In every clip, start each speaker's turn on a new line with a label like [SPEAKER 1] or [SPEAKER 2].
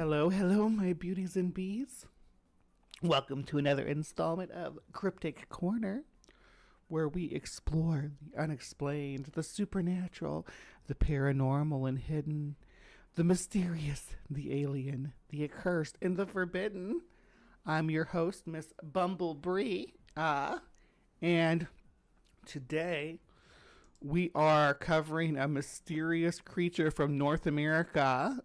[SPEAKER 1] Hello, hello, my beauties and bees. Welcome to another installment of Cryptic Corner, where we explore the unexplained, the supernatural, the paranormal and hidden, the mysterious, the alien, the accursed, and the forbidden. I'm your host, Miss Bumblebee, and today we are covering a mysterious creature from North America,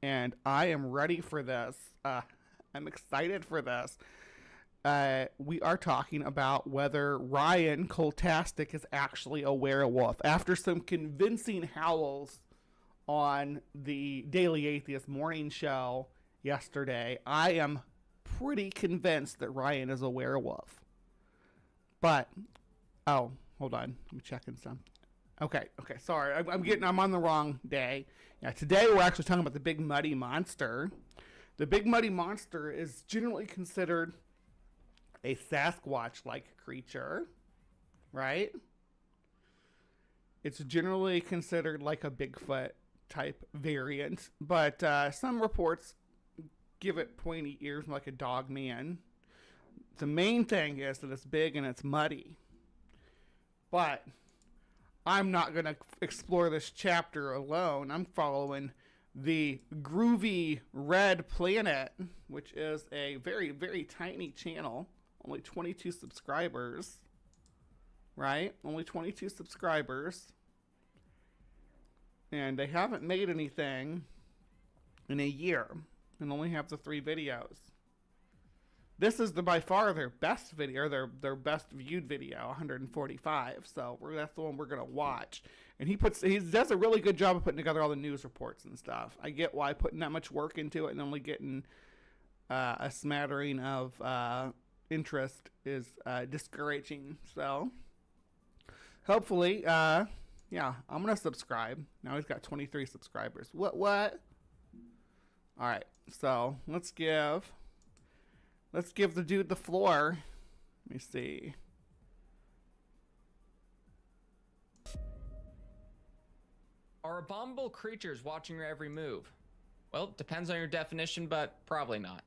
[SPEAKER 1] and I am ready for this. I'm excited for this. We are talking about whether Ryan Coltastic is actually a werewolf. After some convincing howls on the Daily Atheist morning show yesterday, I am pretty convinced that Ryan is a werewolf. But, oh, hold on. I'm checking some. Okay, sorry. I'm on the wrong day. Yeah, today we're actually talking about the Big Muddy Monster. The Big Muddy Monster is generally considered a Sasquatch-like creature, right? It's generally considered like a Bigfoot-type variant, but some reports give it pointy ears like a dog man. The main thing is that it's big and it's muddy. But I'm not going to explore this chapter alone. I'm following the Groovy Red Planet, which is a very, very tiny channel. Only 22 subscribers. Right? Only 22 subscribers. And they haven't made anything in a year. And only have the 3 videos. This is by far their best video, their best viewed video, 145. So that's the one we're gonna watch. And he does a really good job of putting together all the news reports and stuff. I get why putting that much work into it and only getting a smattering of interest is discouraging. So hopefully, yeah, I'm gonna subscribe. Now he's got 23 subscribers. What? All right, so let's give the dude the floor. Let me see.
[SPEAKER 2] Are abominable creatures watching your every move? Well, depends on your definition, but probably not.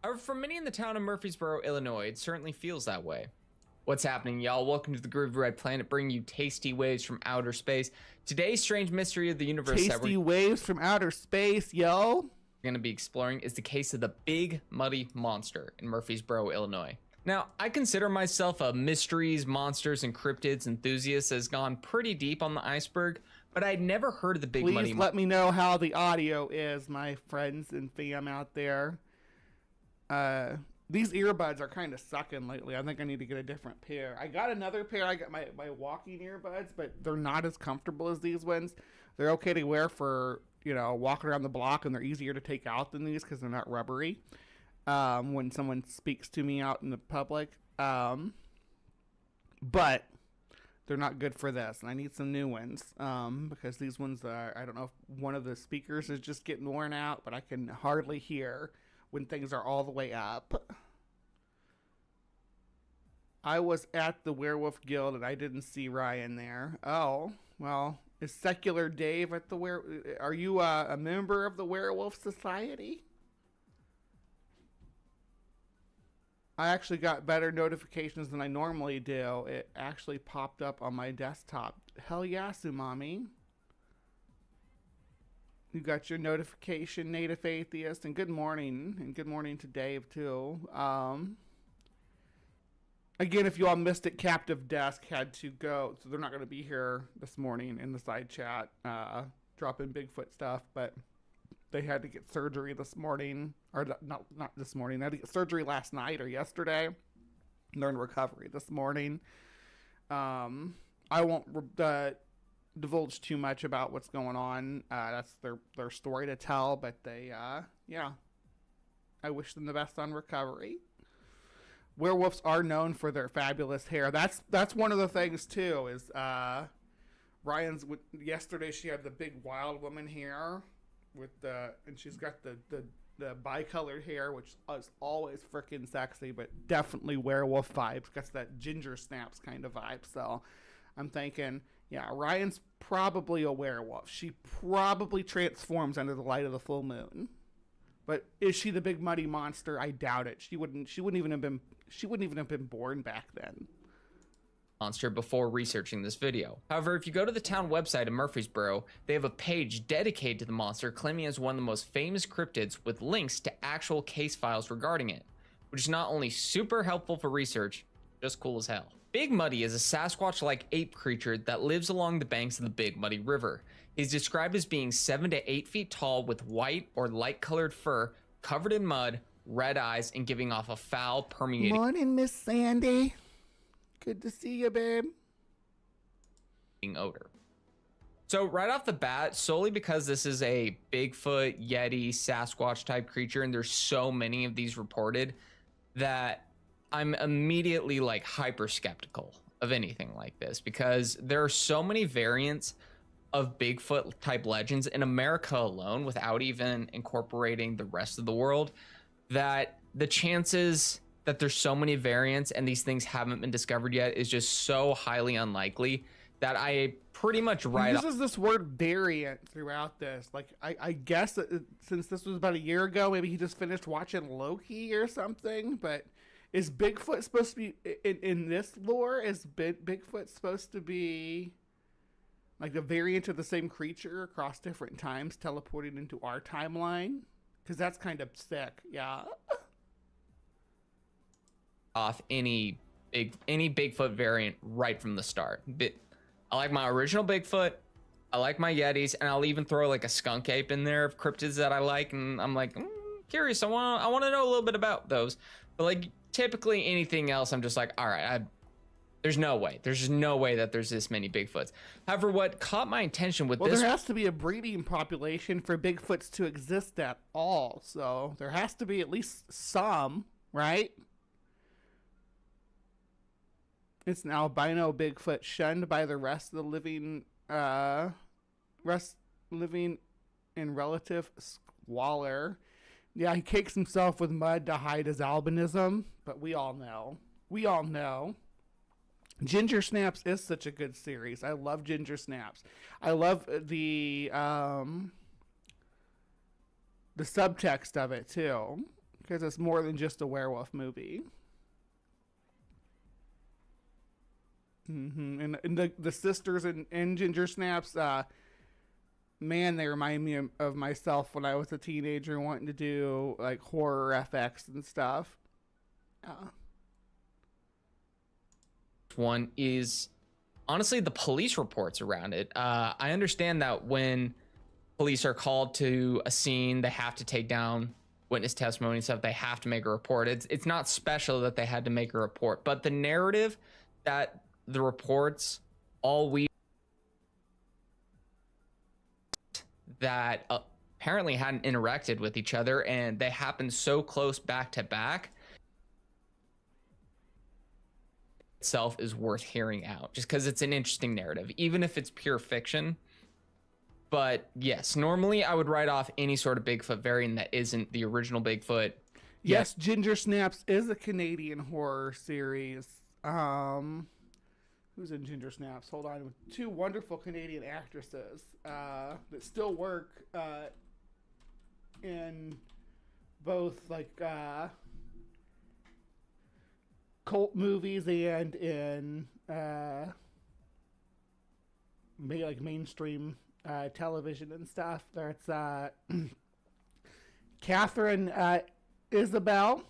[SPEAKER 2] However, for many in the town of Murphysboro, Illinois, it certainly feels that way. What's happening, y'all? Welcome to the Groovy Red Planet, bringing you tasty waves from outer space. Today's strange mystery of the universe.
[SPEAKER 1] Tasty waves from outer space, yo.
[SPEAKER 2] Going to be exploring is the case of the Big Muddy Monster in Murphysboro, Illinois. Now, I consider myself a mysteries, monsters, and cryptids enthusiast that's gone pretty deep on the iceberg, but I'd never heard of the Big Muddy Monster.
[SPEAKER 1] Please let me know how the audio is, my friends and fam out there. These earbuds are kind of sucking lately. I think I need to get a different pair. I got another pair. I got my walking earbuds, but they're not as comfortable as these ones. They're okay to wear for, you know, walking around the block, and they're easier to take out than these because they're not rubbery when someone speaks to me out in the public. But they're not good for this, and I need some new ones because these ones are, I don't know if one of the speakers is just getting worn out, but I can hardly hear when things are all the way up. I was at the Werewolf Guild, and I didn't see Ryan there. Oh, well... Is Secular Dave at the are you a member of the Werewolf Society? I actually got better notifications than I normally do. It actually popped up on my desktop. Hell yeah, Sumami. You got your notification, Native Atheist, and good morning. And good morning to Dave, too. Again, if you all missed it, Captive Desk had to go, so they're not going to be here this morning in the side chat, dropping Bigfoot stuff, but they had to get surgery this morning, or not this morning, they had to get surgery last night or yesterday. They're in recovery this morning. I won't divulge too much about what's going on. That's their story to tell, but they, yeah, I wish them the best on recovery. Werewolves are known for their fabulous hair. That's one of the things too. Is Ryan's yesterday she had the big wild woman hair and she's got the bicolored hair, which is always freaking sexy, but definitely werewolf vibes. Got that ginger snaps kind of vibe. So I'm thinking, yeah, Ryan's probably a werewolf. She probably transforms under the light of the full moon. But is she the big muddy monster? I doubt it. She wouldn't even have been born back then.
[SPEAKER 2] Monster before researching this video. However, if you go to the town website of Murphysboro, they have a page dedicated to the monster, claiming it as one of the most famous cryptids with links to actual case files regarding it, which is not only super helpful for research, just cool as hell. Big Muddy is a Sasquatch-like ape creature that lives along the banks of the Big Muddy River. He's described as being 7 to 8 feet tall with white or light-colored fur, covered in mud, red eyes, and giving off a foul, permeating
[SPEAKER 1] Morning, Miss Sandy. Good to see you, babe.
[SPEAKER 2] odor. So right off the bat, solely because this is a Bigfoot, Yeti, Sasquatch type creature, and there's so many of these reported, that I'm immediately like hyper skeptical of anything like this, because there are so many variants of Bigfoot type legends in America alone, without even incorporating the rest of the world, that the chances that there's so many variants and these things haven't been discovered yet is just so highly unlikely that I pretty much write off.
[SPEAKER 1] This is this word variant throughout this. Like, I guess that since this was about a year ago, maybe he just finished watching Loki or something. But is Bigfoot supposed to be in this lore? Is Bigfoot supposed to be like a variant of the same creature across different times, teleporting into our timeline? Because that's kind of sick. Yeah.
[SPEAKER 2] Off any Bigfoot variant right from the start. But I like my original Bigfoot, I like my Yetis, and I'll even throw like a skunk ape in there of cryptids that I like, and I'm like, curious, I want to know a little bit about those. But like typically anything else, I'm just like, all right, there's no way that there's this many Bigfoots. However, what caught my attention with this,
[SPEAKER 1] there has to be a breeding population for Bigfoots to exist at all, so there has to be at least some, right? It's an albino Bigfoot shunned by the rest of the living in relative squalor. Yeah, he cakes himself with mud to hide his albinism, but we all know. Ginger Snaps is such a good series. I love Ginger Snaps. I love the subtext of it too, because it's more than just a werewolf movie. And the sisters in Ginger Snaps, man, they remind me of myself when I was a teenager wanting to do like horror FX and stuff.
[SPEAKER 2] one is honestly the police reports around it. I understand that when police are called to a scene, they have to take down witness testimony and stuff. They have to make a report. It's not special that they had to make a report, but the narrative that the reports all we that apparently hadn't interacted with each other, and they happened so close back to back itself is worth hearing out, just because it's an interesting narrative, even if it's pure fiction. But yes, normally I would write off any sort of Bigfoot variant that isn't the original Bigfoot.
[SPEAKER 1] Yes, Ginger Snaps is a Canadian horror series. Who's in Ginger Snaps? Hold on. Two wonderful Canadian actresses that still work in both like cult movies and in like mainstream television and stuff. There's Catherine Isabel.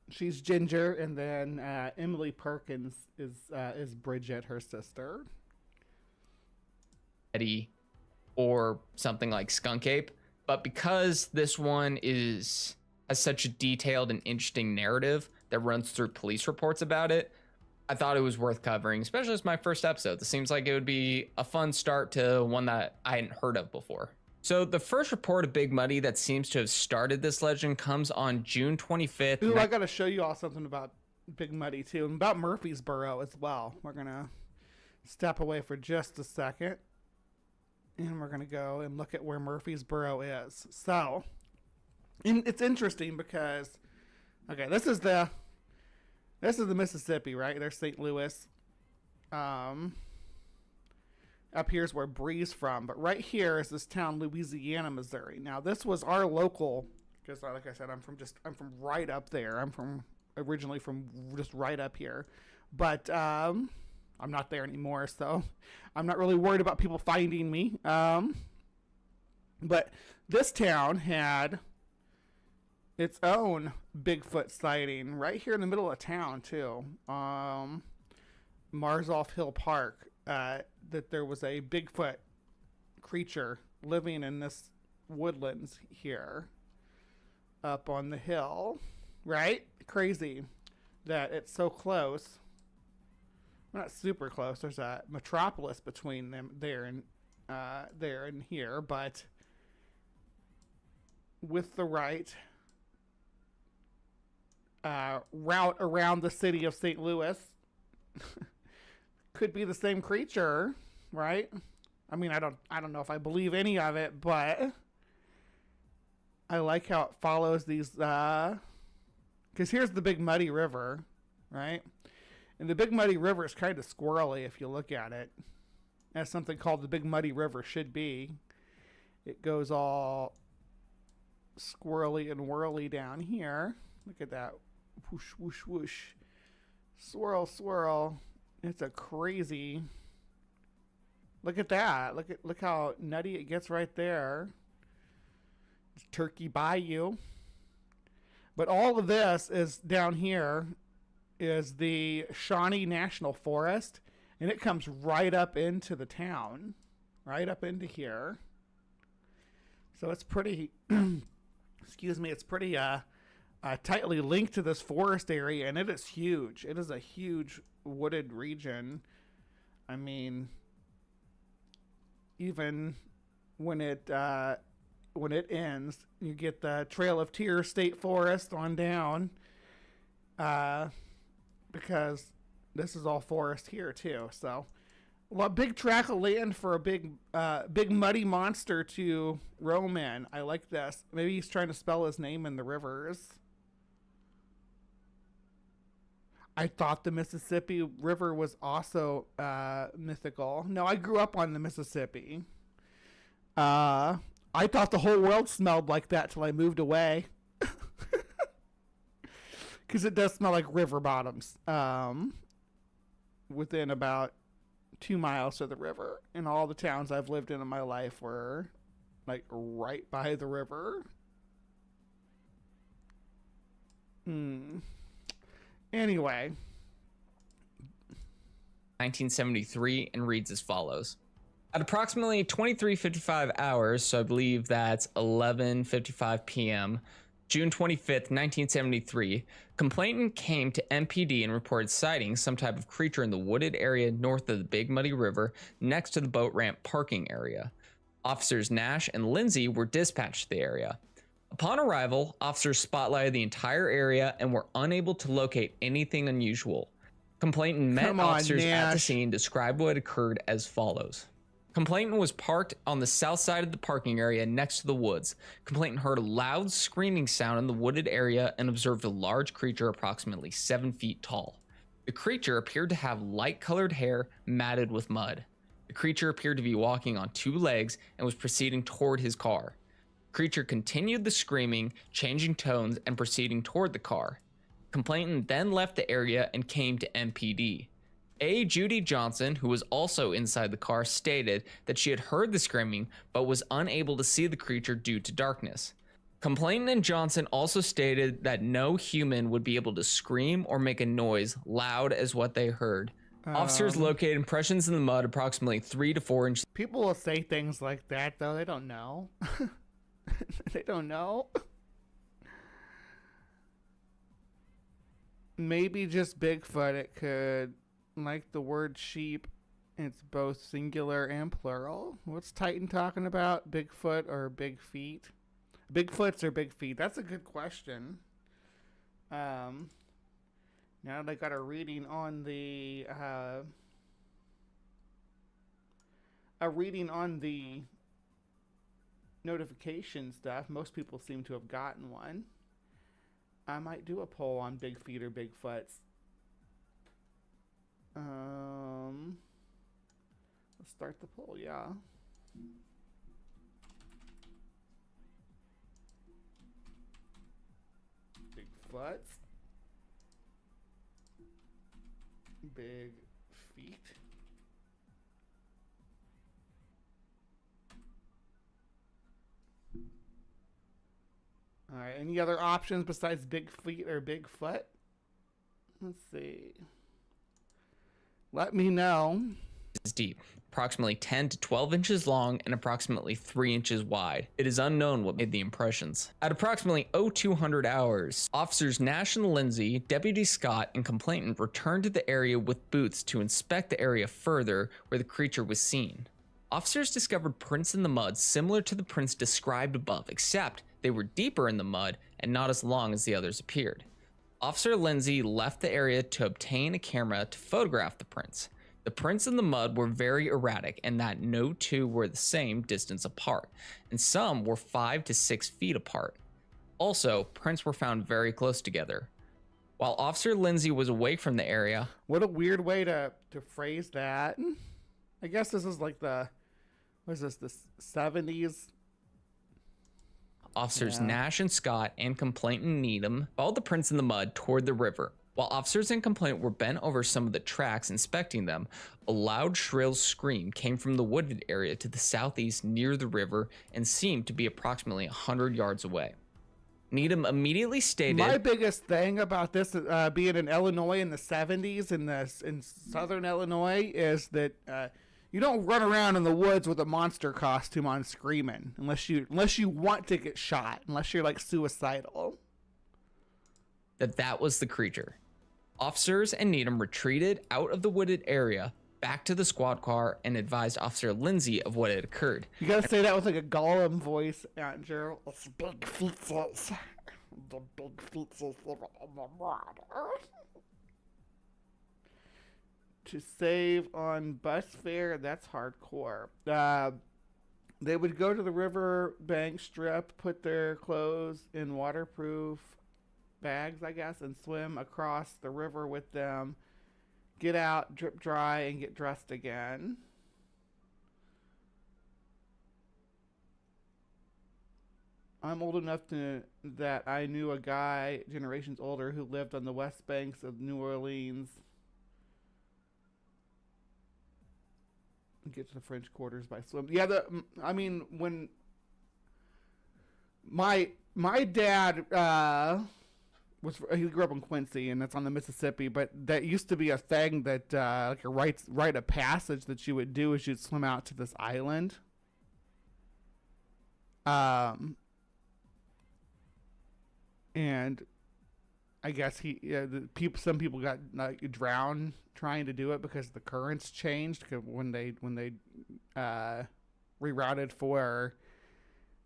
[SPEAKER 1] She's Ginger, and then Emily Perkins is Bridget, her sister.
[SPEAKER 2] Eddie, or something like Skunk Ape, but because this one has such a detailed and interesting narrative that runs through police reports about it, I thought it was worth covering, especially as my first episode. This seems like it would be a fun start to one that I hadn't heard of before. So the first report of Big Muddy that seems to have started this legend comes on June 25th.
[SPEAKER 1] Ooh, I gotta show you all something about Big Muddy too, and about Murphysboro as well. We're gonna step away for just a second, and we're gonna go and look at where Murphysboro is. So, and it's interesting because, okay, this is the Mississippi, right? There's St. Louis. Up here's where Bree's from, but right here is this town, Louisiana, Missouri. Now this was our local, because like I said, I'm from right up there. I'm originally from just right up here, but I'm not there anymore, so I'm not really worried about people finding me. But this town had its own Bigfoot sighting right here in the middle of town too. Marzoff Hill Park. That there was a Bigfoot creature living in this woodlands here up on the hill, right? Crazy that it's so close. Not super close. There's a metropolis between them there and here, but with the right route around the city of St. Louis, could be the same creature, right? I mean, I don't know if I believe any of it, but I like how it follows these, because here's the Big Muddy River, right? And the Big Muddy River is kind of squirrely if you look at it, as something called the Big Muddy River should be. It goes all squirrely and whirly down here. Look at that. Whoosh, whoosh, whoosh. Swirl, swirl. It's a crazy. Look at that. Look how nutty it gets right there. It's Turkey Bayou. But all of this is down here is the Shawnee National Forest, and it comes right up into the town, right up into here. So it's pretty excuse me, it's pretty tightly linked to this forest area, and it is huge. It is a huge wooded region. I mean, even when it ends, you get the Trail of Tears State Forest on down, because this is all forest here too. So a big tract of land for a big muddy monster to roam in. I like this. Maybe he's trying to spell his name in the rivers. I thought the Mississippi River was also mythical. No, I grew up on the Mississippi. I thought the whole world smelled like that till I moved away. Because it does smell like river bottoms within about 2 miles of the river. And all the towns I've lived in my life were like right by the river. Anyway.
[SPEAKER 2] 1973, and reads as follows. At approximately 23:55 hours, so I believe that's 11:55 p.m., June 25th, 1973, complainant came to MPD and reported sighting some type of creature in the wooded area north of the Big Muddy River next to the boat ramp parking area. Officers Nash and Lindsay were dispatched to the area. Upon arrival, officers spotlighted the entire area and were unable to locate anything unusual. Complainant met officers at the scene, described what occurred as follows. Complainant was parked on the south side of the parking area next to the woods. Complainant heard a loud screaming sound in the wooded area and observed a large creature approximately 7 feet tall. The creature appeared to have light-colored hair matted with mud. The creature appeared to be walking on 2 legs and was proceeding toward his car. The creature continued the screaming, changing tones, and proceeding toward the car. Complainant then left the area and came to MPD. Judy Johnson, who was also inside the car, stated that she had heard the screaming but was unable to see the creature due to darkness. Complainant and Johnson also stated that no human would be able to scream or make a noise loud as what they heard. Officers located impressions in the mud approximately 3 to 4 inches.
[SPEAKER 1] People will say things like that, though. They don't know. They don't know. Maybe just Bigfoot. It could, like the word sheep, it's both singular and plural. What's Titan talking about? Bigfoot or big feet? Bigfoots or big feet? That's a good question. Now that I got a reading on the notification stuff, most people seem to have gotten one. I might do a poll on big feet or bigfoots. Let's start the poll, yeah. Bigfoot. Big feet. All right, any other options besides big feet or Bigfoot? Let's see. Let me know.
[SPEAKER 2] Is deep, approximately 10 to 12 inches long and approximately 3 inches wide. It is unknown what made the impressions. At approximately 0200 hours, officers Nash and Lindsay, Deputy Scott, and complainant returned to the area with boots to inspect the area further where the creature was seen. Officers discovered prints in the mud similar to the prints described above, except they were deeper in the mud and not as long as the others appeared. Officer Lindsay left the area to obtain a camera to photograph the prints. The prints in the mud were very erratic and that no two were the same distance apart, and some were 5 to 6 feet apart. Also, prints were found very close together. While Officer Lindsay was away from the area...
[SPEAKER 1] What a weird way to phrase that. I guess this is like the... What is this? The 70s?
[SPEAKER 2] Officers Nash and Scott and complainant Needham followed the prints in the mud toward the river. While officers and complainant were bent over some of the tracks inspecting them, a loud shrill scream came from the wooded area to the southeast near the river and seemed to be approximately 100 yards away. Needham immediately stated...
[SPEAKER 1] My biggest thing about this being in Illinois in the 70s in southern Illinois is that you don't run around in the woods with a monster costume on screaming unless you want to get shot, unless you're like suicidal.
[SPEAKER 2] That was the creature. Officers and Needham retreated out of the wooded area back to the squad car and advised Officer Lindsay of what had occurred.
[SPEAKER 1] You gotta say that with like a Gollum voice, Aunt Gerald. It's big features. The big features in the water. To save on bus fare, that's hardcore. They would go to the river bank strip, put their clothes in waterproof bags, I guess, and swim across the river with them, get out, drip dry, and get dressed again. I'm old enough that I knew a guy generations older who lived on the west banks of New Orleans. Get to the French Quarters by swim. Yeah, when my dad he grew up in Quincy, and it's on the Mississippi, but that used to be a thing that like a rite of passage that you would do is you'd swim out to this island. And I guess some people got drowned trying to do it because the currents changed when they rerouted for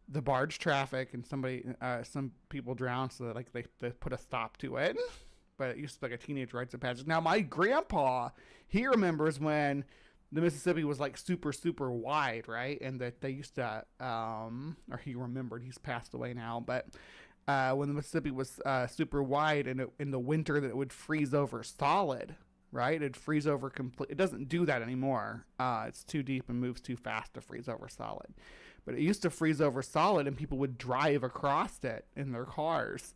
[SPEAKER 1] the barge traffic, and some people drowned, so that like they put a stop to it. But it used to be like a teenage rites of passage. Now my grandpa, he remembers when the Mississippi was like super super wide, right? And that they used to or he remembered, he's passed away now, but when the Mississippi was super wide, and in the winter that it would freeze over solid, right? It'd freeze over complete. It doesn't do that anymore. It's too deep and moves too fast to freeze over solid. But it used to freeze over solid, and people would drive across it in their cars.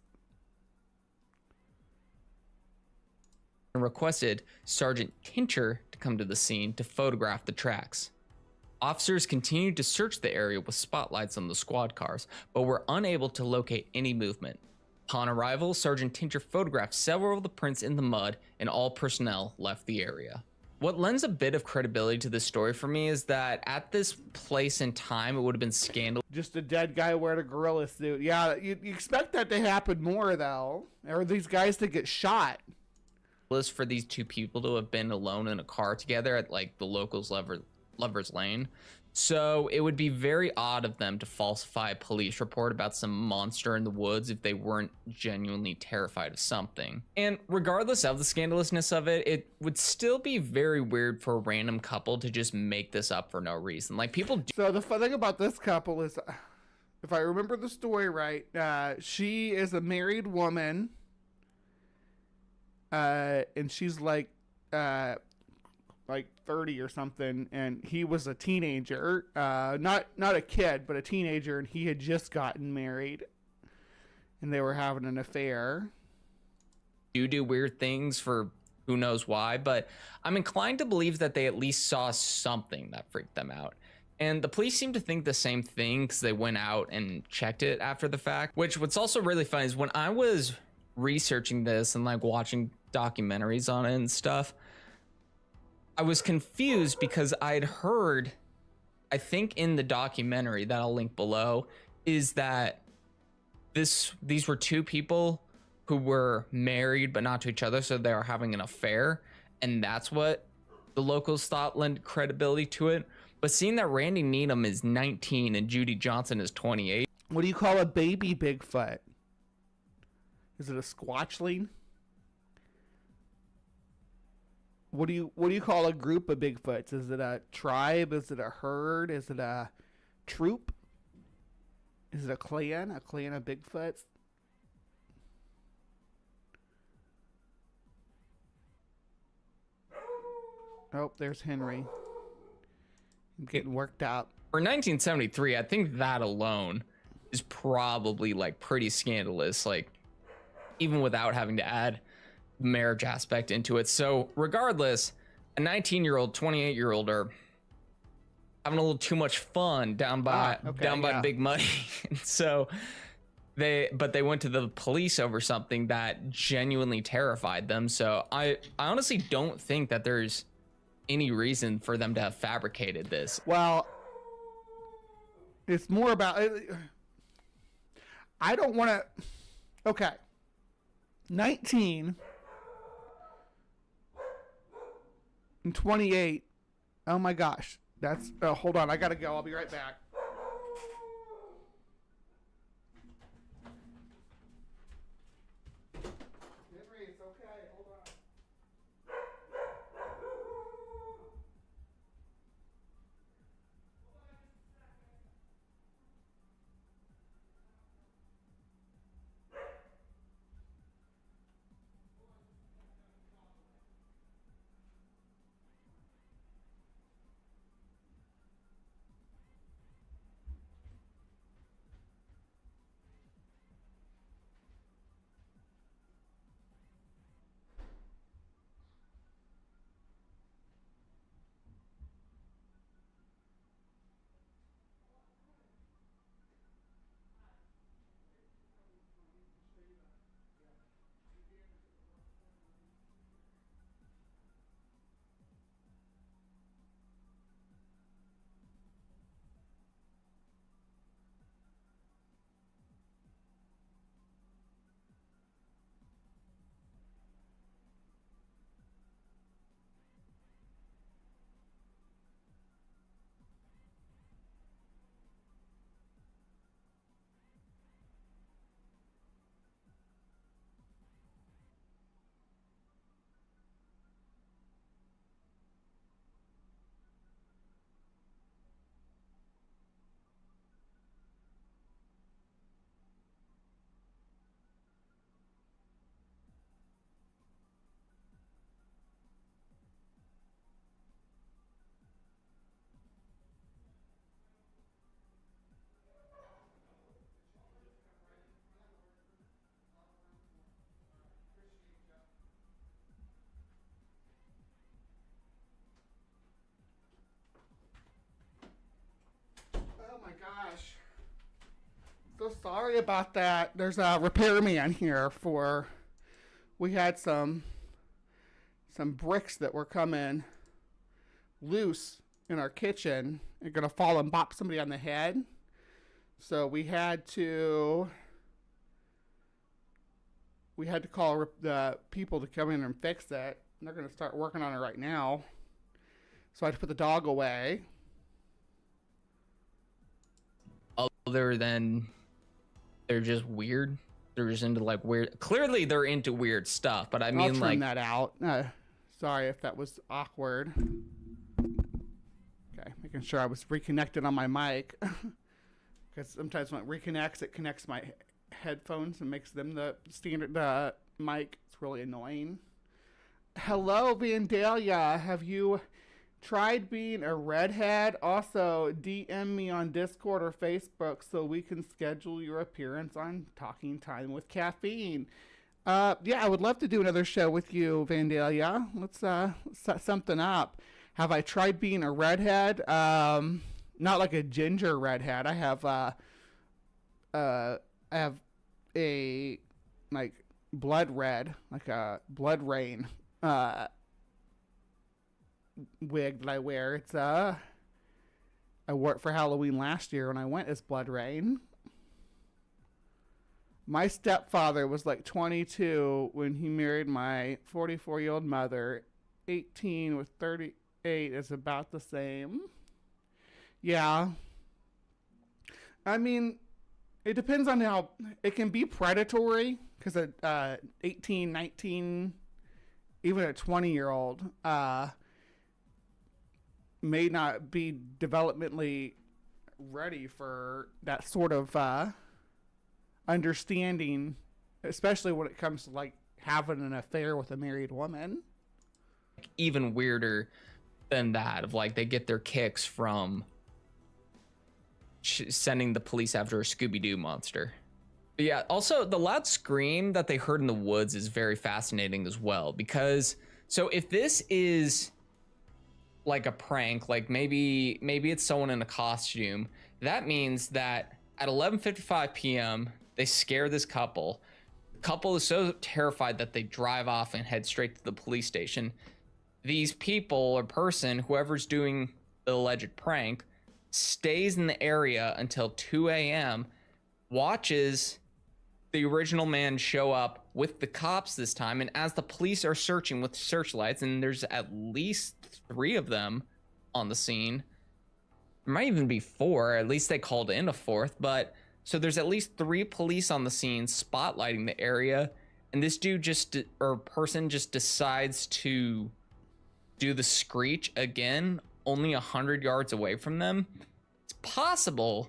[SPEAKER 2] And requested Sergeant Tincher to come to the scene to photograph the tracks. Officers continued to search the area with spotlights on the squad cars, but were unable to locate any movement. Upon arrival, Sergeant Tincher photographed several of the prints in the mud, and all personnel left the area. What lends a bit of credibility to this story for me is that at this place and time, it would have been scandalous.
[SPEAKER 1] Just a dead guy wearing a gorilla suit. Yeah, you expect that to happen more, though. Or these guys to get shot.
[SPEAKER 2] For these two people to have been alone in a car together at like the locals' Lover's Lane. So it would be very odd of them to falsify a police report about some monster in the woods if they weren't genuinely terrified of something. And regardless of the scandalousness of it, it would still be very weird for a random couple to just make this up for no reason. Like people do.
[SPEAKER 1] So the fun thing about this couple is, if I remember the story right, she is a married woman, and she's like like 30 or something, and he was a teenager, not a kid, but a teenager, and he had just gotten married, and they were having an affair.
[SPEAKER 2] Do weird things for who knows why, but I'm inclined to believe that they at least saw something that freaked them out. And the police seem to think the same thing because they went out and checked it after the fact. What's also really funny is when I was researching this and like watching documentaries on it and stuff, I was confused because I'd heard, I think in the documentary that I'll link below, is that these were two people who were married but not to each other, so they were having an affair, and that's what the locals thought lent credibility to it. But seeing that Randy Needham is 19 and Judy Johnson is 28.
[SPEAKER 1] What do you call a baby Bigfoot? Is it a squatchling? What do you call a group of Bigfoots? Is it a tribe? Is it a herd? Is it a troop? Is it a clan? A clan of Bigfoots? Oh, there's Henry. I'm getting worked out.
[SPEAKER 2] For 1973, I think that alone is probably like pretty scandalous, like even without having to add marriage aspect into it. So regardless, a 19-year-old, 28-year-old are having a little too much fun down by Big Muddy. So they went to the police over something that genuinely terrified them. So I honestly don't think that there's any reason for them to have fabricated this.
[SPEAKER 1] Well, it's more about, I don't want to, okay, 19 and 28, oh my gosh, that's, hold on, I gotta go, I'll be right back. Henry, it's okay, hold on. Gosh, so sorry about that. There's a repairman here we had some bricks that were coming loose in our kitchen and gonna fall and bop somebody on the head. So we had to call the people to come in and fix it. And they're gonna start working on it right now. So I had to put the dog away.
[SPEAKER 2] Other than they're just weird, they're just into like weird. Clearly, they're into weird stuff. But I mean,
[SPEAKER 1] I'll trim
[SPEAKER 2] like
[SPEAKER 1] that out. Sorry if that was awkward. Okay, making sure I was reconnected on my mic because sometimes when it reconnects, it connects my headphones and makes them the standard mic. It's really annoying. Hello, Vandalia. Have you tried being a redhead. Also, DM me on Discord or Facebook so we can schedule your appearance on Talking Time with Caffeine. Yeah, I would love to do another show with you, Vandalia. Let's set something up. Have I tried being a redhead? Not like a ginger redhead. I have a like blood red, like a blood rain wig that I wear. It's I wore it for Halloween last year when I went as Blood Rain. My stepfather was like 22 when he married my 44-year-old mother. 18 with 38 is about the same. Yeah. I mean, it depends on how it can be predatory because at 18, 19, even a 20-year-old may not be developmentally ready for that sort of understanding, especially when it comes to like having an affair with a married woman.
[SPEAKER 2] Even weirder than that, of like they get their kicks from sending the police after a Scooby-Doo monster. But yeah, also the loud scream that they heard in the woods is very fascinating as well, because so if this is like a prank, like maybe it's someone in a costume, that means that at 11:55 p.m. they scare this couple. The couple is so terrified that they drive off and head straight to the police station. These people or person, whoever's doing the alleged prank, stays in the area until 2 a.m., watches the original man show up with the cops this time, and as the police are searching with searchlights, and there's at least 3 of them on the scene, there might even be 4, at least they called in a 4th, but so there's at least 3 police on the scene spotlighting the area, and this dude person just decides to do the screech again only 100 yards away from them. It's possible,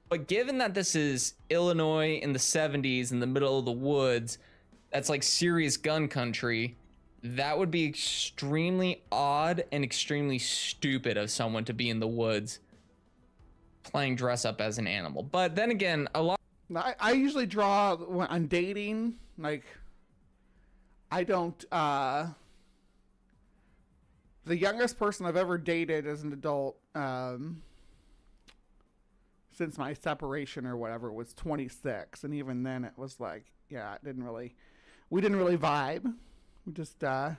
[SPEAKER 2] but given that this is Illinois in the 70s in the middle of the woods, that's like serious gun country, that would be extremely odd and extremely stupid of someone to be in the woods playing dress up as an animal. But then again,
[SPEAKER 1] I usually draw when I'm dating, like I don't the youngest person I've ever dated as an adult since my separation or whatever was 26, and even then it was like, yeah, we didn't really vibe. We just I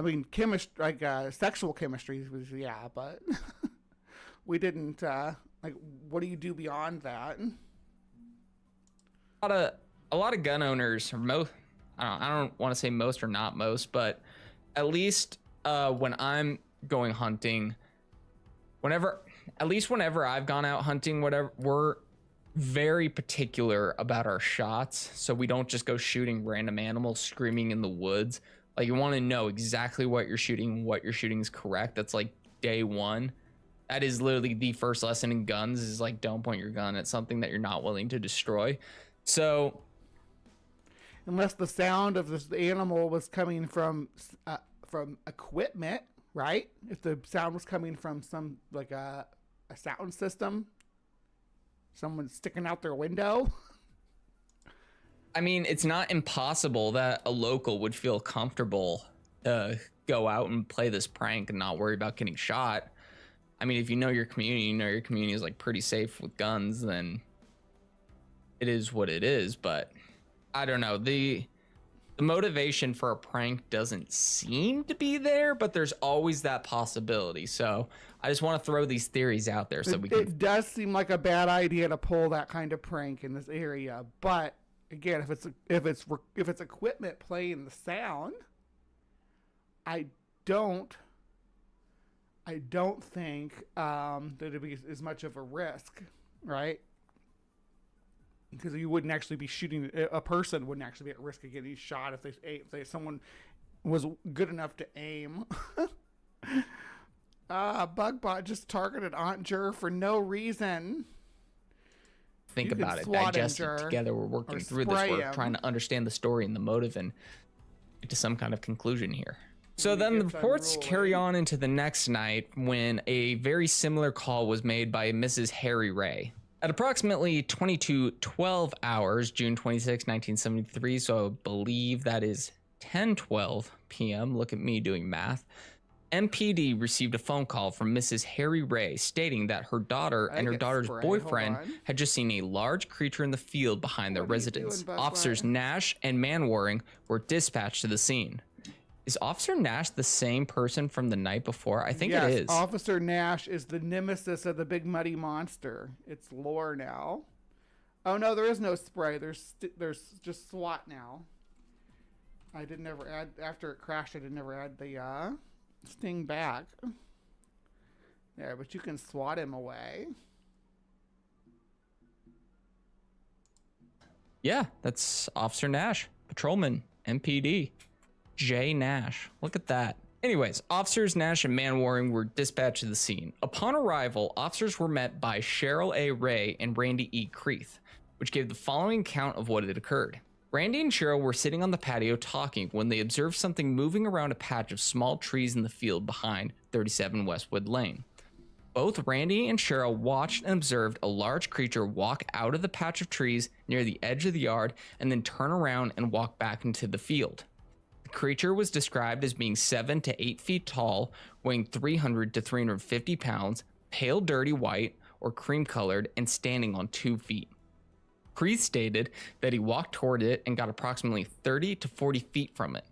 [SPEAKER 1] mean, chemistry, like sexual chemistry was, yeah, but we didn't like, what do you do beyond that?
[SPEAKER 2] A lot of gun owners, or I don't want to say most or not most, but at least when I'm going hunting, whenever I've gone out hunting, whatever, we're very particular about our shots, so we don't just go shooting random animals screaming in the woods. Like, you want to know exactly what you're shooting is correct. That's like day one. That is literally the first lesson in guns, is like, don't point your gun at something that you're not willing to destroy. So
[SPEAKER 1] unless the sound of this animal was coming from equipment, right? If the sound was coming from some, like a sound system, someone sticking out their window.
[SPEAKER 2] I mean, it's not impossible that a local would feel comfortable to go out and play this prank and not worry about getting shot. I mean, if you know your community is like pretty safe with guns, then it is what it is. But I don't know, the motivation for a prank doesn't seem to be there, but there's always that possibility. So I just want to throw these theories out there so it
[SPEAKER 1] does seem like a bad idea to pull that kind of prank in this area. But again, if it's equipment playing the sound, I don't think that it'd be as much of a risk, right? Because you wouldn't actually be shooting, a person wouldn't actually be at risk of getting shot if someone was good enough to aim. Bugbot just targeted Aunt Jer for no reason.
[SPEAKER 2] Think about it. Digest it together. We're working through this. We're trying to understand the story and the motive and get to some kind of conclusion here. So then the reports carry on into the next night when a very similar call was made by Mrs. Harry Ray. At approximately 22:12 hours, June 26, 1973, so I believe that is 10:12 p.m. Look at me doing math. MPD received a phone call from Mrs. Harry Ray stating that her daughter and her daughter's boyfriend had just seen a large creature in the field behind their residence. Officers Nash and Manwaring were dispatched to the scene. Is Officer Nash the same person from the night before? I think it is.
[SPEAKER 1] Officer Nash is the nemesis of the big muddy monster. It's lore now. Oh no, there is no spray. There's just SWAT now. I did never add, after it crashed, I did never add the sting back. There, but you can SWAT him away.
[SPEAKER 2] Yeah, that's Officer Nash, patrolman, MPD. J. Nash. Look at that. Anyways, officers Nash and Manwaring were dispatched to the scene. Upon arrival, officers were met by Cheryl A. Ray and Randy E. Creeth, which gave the following account of what had occurred. Randy and Cheryl were sitting on the patio talking when they observed something moving around a patch of small trees in the field behind 37 Westwood Lane. Both Randy and Cheryl watched and observed a large creature walk out of the patch of trees near the edge of the yard and then turn around and walk back into the field. The creature was described as being 7 to 8 feet tall, weighing 300 to 350 pounds, pale dirty white or cream colored, and standing on 2 feet. Creeth stated that he walked toward it and got approximately 30 to 40 feet from it.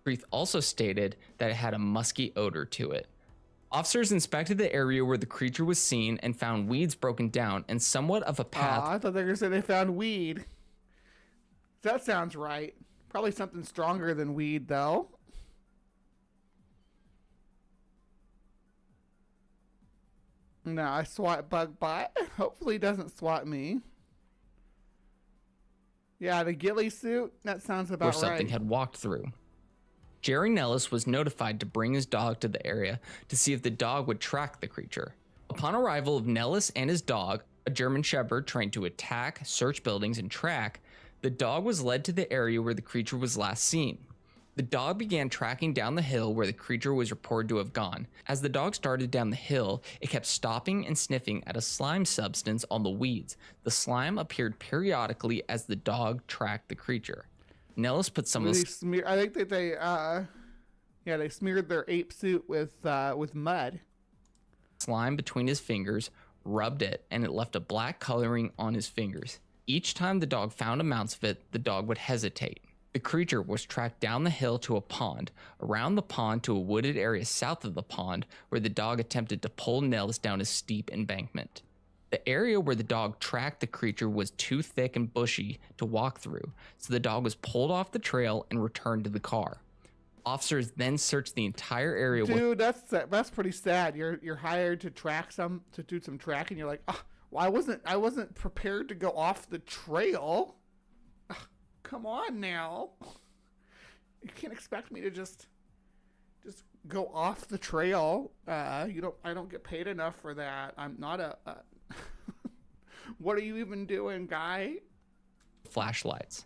[SPEAKER 2] Creeth also stated that it had a musky odor to it. Officers inspected the area where the creature was seen and found weeds broken down and somewhat of a path.
[SPEAKER 1] I thought they were going to say they found weed. That sounds right. Probably something stronger than weed, though. No, I swat bug bot. Hopefully he doesn't swat me. Yeah, the ghillie suit. That sounds about right.
[SPEAKER 2] Where something had walked through. Jerry Nellis was notified to bring his dog to the area to see if the dog would track the creature. Upon arrival of Nellis and his dog, a German Shepherd trained to attack, search buildings, and track, the dog was led to the area where the creature was last seen. The dog began tracking down the hill where the creature was reported to have gone. As the dog started down the hill, it kept stopping and sniffing at a slime substance on the weeds. The slime appeared periodically as the dog tracked the creature. Nellis put some of the
[SPEAKER 1] I think that they smeared their ape suit with mud.
[SPEAKER 2] Slime between his fingers, rubbed it, and it left a black coloring on his fingers. Each time the dog found amounts of it, the dog would hesitate. The creature was tracked down the hill to a pond, around the pond to a wooded area south of the pond, where the dog attempted to pull Nellis down a steep embankment. The area where the dog tracked the creature was too thick and bushy to walk through, so the dog was pulled off the trail and returned to the car. Officers then searched the entire area.
[SPEAKER 1] Dude, that's pretty sad. You're hired to do some tracking. You're like, oh, well, I wasn't prepared to go off the trail. Ugh, come on now. You can't expect me to just go off the trail. I don't get paid enough for that. I'm not a what are you even doing, guy?
[SPEAKER 2] Flashlights.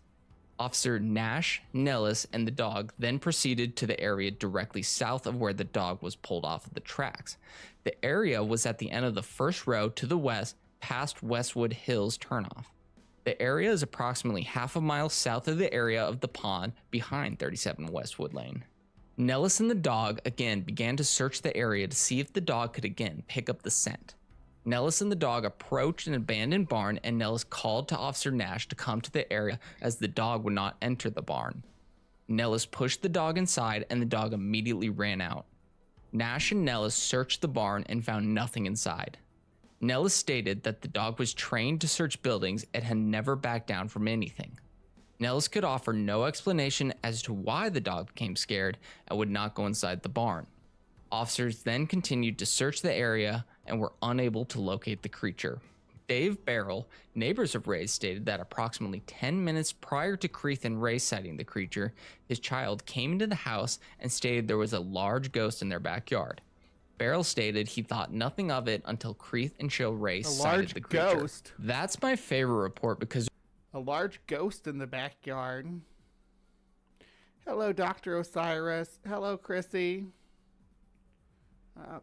[SPEAKER 2] Officer Nash, Nellis, and the dog then proceeded to the area directly south of where the dog was pulled off of the tracks. The area was at the end of the first row to the west, past Westwood Hills turnoff. The area is approximately half a mile south of the area of the pond behind 37 Westwood Lane. Nellis and the dog again began to search the area to see if the dog could again pick up the scent. Nellis and the dog approached an abandoned barn, and Nellis called to Officer Nash to come to the area as the dog would not enter the barn. Nellis pushed the dog inside, and the dog immediately ran out. Nash and Nellis searched the barn and found nothing inside. Nellis stated that the dog was trained to search buildings and had never backed down from anything. Nellis could offer no explanation as to why the dog became scared and would not go inside the barn. Officers then continued to search the area and were unable to locate the creature. Dave Barrell, neighbors of Ray's, stated that approximately 10 minutes prior to Creeth and Ray sighting the creature, his child came into the house and stated there was a large ghost in their backyard. Barrell stated he thought nothing of it until Creeth and Cheryl Ray sighted the creature.
[SPEAKER 1] Ghost.
[SPEAKER 2] That's my favorite report because
[SPEAKER 1] a large ghost in the backyard. Hello, Dr. Osiris. Hello, Chrissy.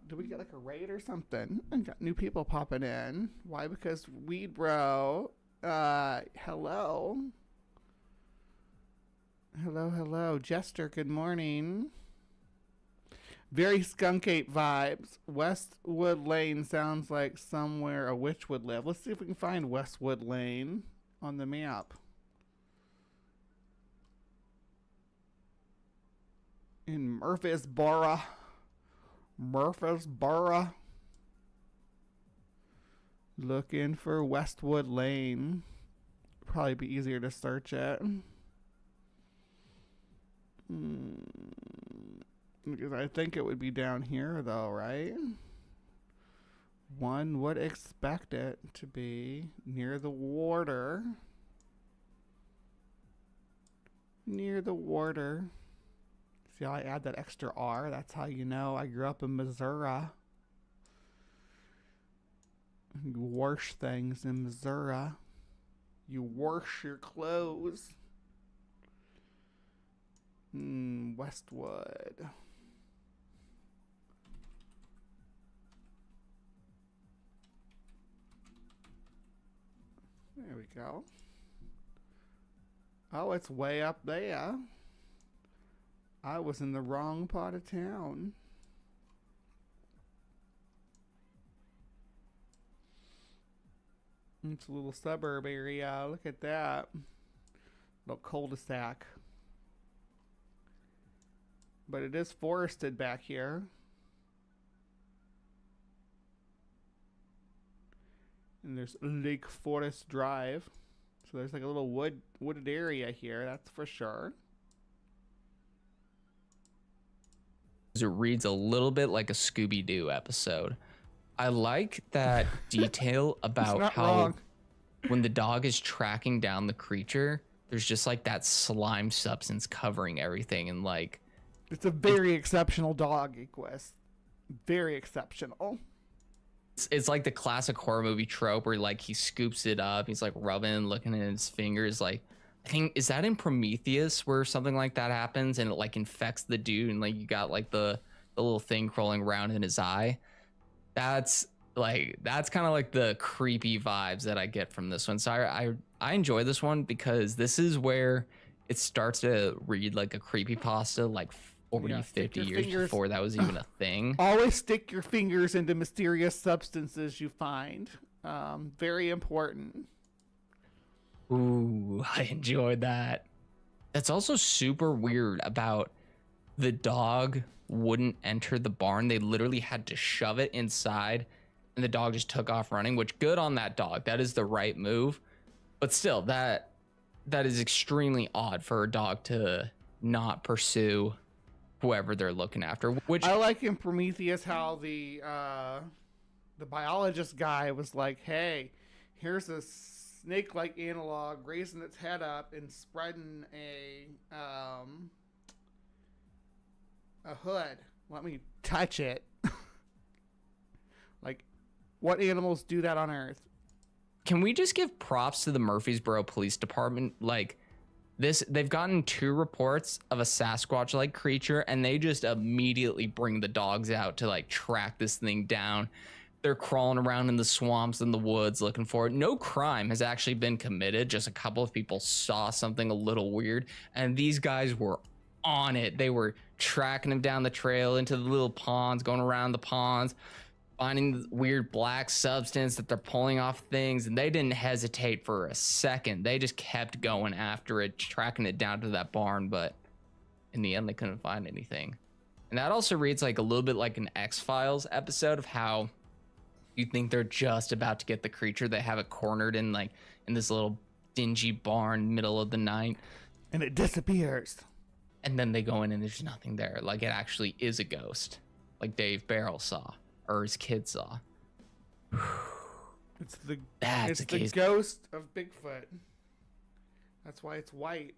[SPEAKER 1] Do we get like a raid or something? I got new people popping in. Why? Because Weed Bro. Hello. Hello. Jester, good morning. Very Skunk Ape vibes. Westwood Lane sounds like somewhere a witch would live. Let's see if we can find Westwood Lane on the map. In Murphysboro. Looking for Westwood Lane. Probably be easier to search it. Because I think it would be down here, though, right? One would expect it to be near the water. Near the water. See how I add that extra R? That's how you know I grew up in Missouri. You wash things in Missouri. You wash your clothes. Westwood. There we go. Oh, it's way up there. I was in the wrong part of town. It's a little suburb area. Look at that. Little cul-de-sac. But it is forested back here. And there's Lake Forest Drive. So there's like a little wooded area here, that's for sure.
[SPEAKER 2] It reads a little bit like a Scooby-Doo episode. I like that detail about how
[SPEAKER 1] wrong.
[SPEAKER 2] When the dog is tracking down the creature, there's just like that slime substance covering everything, and like
[SPEAKER 1] it's a very exceptional dog, Equus. Very exceptional.
[SPEAKER 2] It's like the classic horror movie trope where like he scoops it up, he's like rubbing, looking at his fingers. Like, I think, is that in Prometheus where something like that happens and it like infects the dude, and like you got like the little thing crawling around in his eye? That's kind of like the creepy vibes that I get from this one. So I enjoy this one because this is where it starts to read like a creepypasta, like 50 years before that was even a thing.
[SPEAKER 1] Always stick your fingers into mysterious substances you find. Very important.
[SPEAKER 2] Ooh, I enjoyed that. That's also super weird about the dog wouldn't enter the barn. They literally had to shove it inside, and the dog just took off running, which good on that dog. That is the right move. But still, that is extremely odd for a dog to not pursue whoever they're looking after. Which
[SPEAKER 1] I like in Prometheus how the biologist guy was like, hey, here's a snake-like analog raising its head up and spreading a hood. Let me touch it. Like, what animals do that on Earth?
[SPEAKER 2] Can we just give props to the Murphysboro Police Department? Like, they've gotten 2 reports of a Sasquatch-like creature, and they just immediately bring the dogs out to like track this thing down. They're crawling around in the swamps and the woods looking for it. No crime has actually been committed. Just a couple of people saw something a little weird, and these guys were on it. They were tracking him down the trail into the little ponds, going around the ponds, finding the weird black substance that they're pulling off things, and they didn't hesitate for a second. They just kept going after it, tracking it down to that barn, but in the end they couldn't find anything. And that also reads like a little bit like an X-Files episode of how you think they're just about to get the creature, they have it cornered in like in this little dingy barn middle of the night,
[SPEAKER 1] and it disappears,
[SPEAKER 2] and then they go in and there's nothing there. Like, it actually is a ghost, like Dave Barrel saw, or his kid saw.
[SPEAKER 1] It's the ghost of Bigfoot. That's why it's white.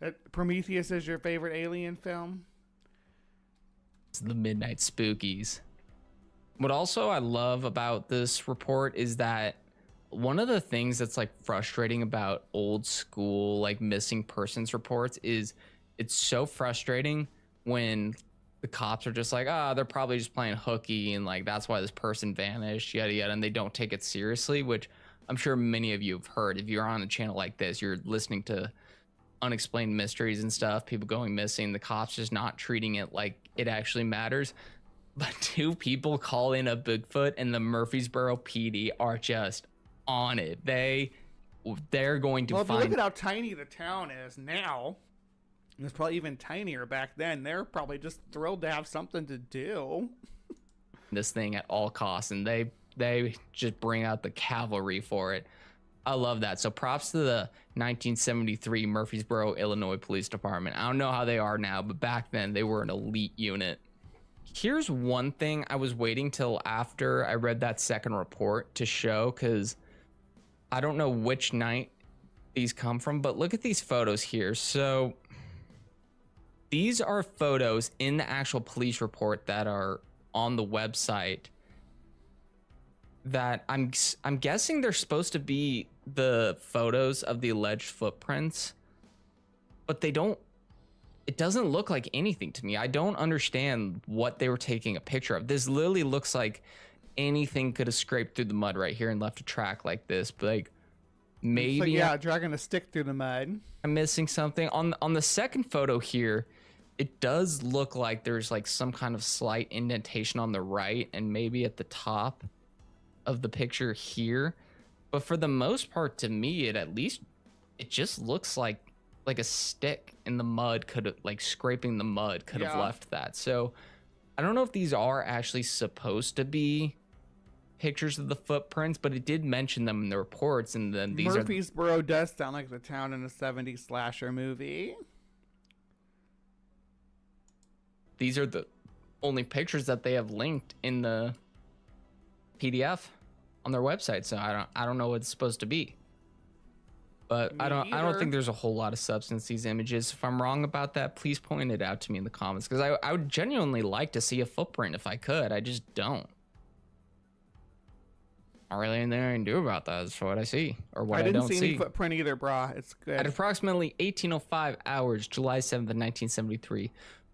[SPEAKER 1] That Prometheus is your favorite alien film?
[SPEAKER 2] It's the Midnight Spookies. What also I love about this report is that One of the things that's like frustrating about old school like missing persons reports is it's so frustrating when the cops are just like, they're probably just playing hooky and like that's why this person vanished, yada yada, and they don't take it seriously, which I'm sure many of you have heard. If you're on a channel like this, you're listening to unexplained mysteries and stuff, people going missing, the cops just not treating it like it actually matters. But two people call in a Bigfoot and the Murphysboro PD are just on it. They're going to
[SPEAKER 1] Well, if you
[SPEAKER 2] find
[SPEAKER 1] look at how tiny the town is now, and it's probably even tinier back then, they're probably just thrilled to have something to do.
[SPEAKER 2] this thing at all costs, and they just bring out the cavalry for it. I love that. So props to the 1973 Murphysboro, Illinois Police Department. I don't know how they are now, but back then they were an elite unit. Here's one thing I was waiting till after I read that second report to show, because I don't know which night these come from, but look at these photos here. So these are photos in the actual police report that are on the website that I'm guessing they're supposed to be the photos of the alleged footprints, but it doesn't look like anything to me. I don't understand what they were taking a picture of. This literally looks like anything could have scraped through the mud right here and left a track like this, but like maybe
[SPEAKER 1] Like, yeah, dragging a stick through the mud.
[SPEAKER 2] I'm missing something. On the second photo here, it does look like there's like some kind of slight indentation on the right and maybe at the top of the picture here. But for the most part, to me, it just looks like a stick in the mud could have, like scraping the mud could have left that. So I don't know if these are actually supposed to be pictures of the footprints, but it did mention them in the reports. And then
[SPEAKER 1] Murphysboro does sound like the town in a 70s slasher movie.
[SPEAKER 2] These are the only pictures that they have linked in the PDF on their website. So I don't know what it's supposed to be. But I don't think there's a whole lot of substance to these images. If I'm wrong about that, please point it out to me in the comments, because I would genuinely like to see a footprint if I could. I just don't. Not really anything I can do about that is what I see, or what I don't see.
[SPEAKER 1] I didn't see any footprint either, brah. It's good.
[SPEAKER 2] At approximately 18:05 hours, July 7th, 1973,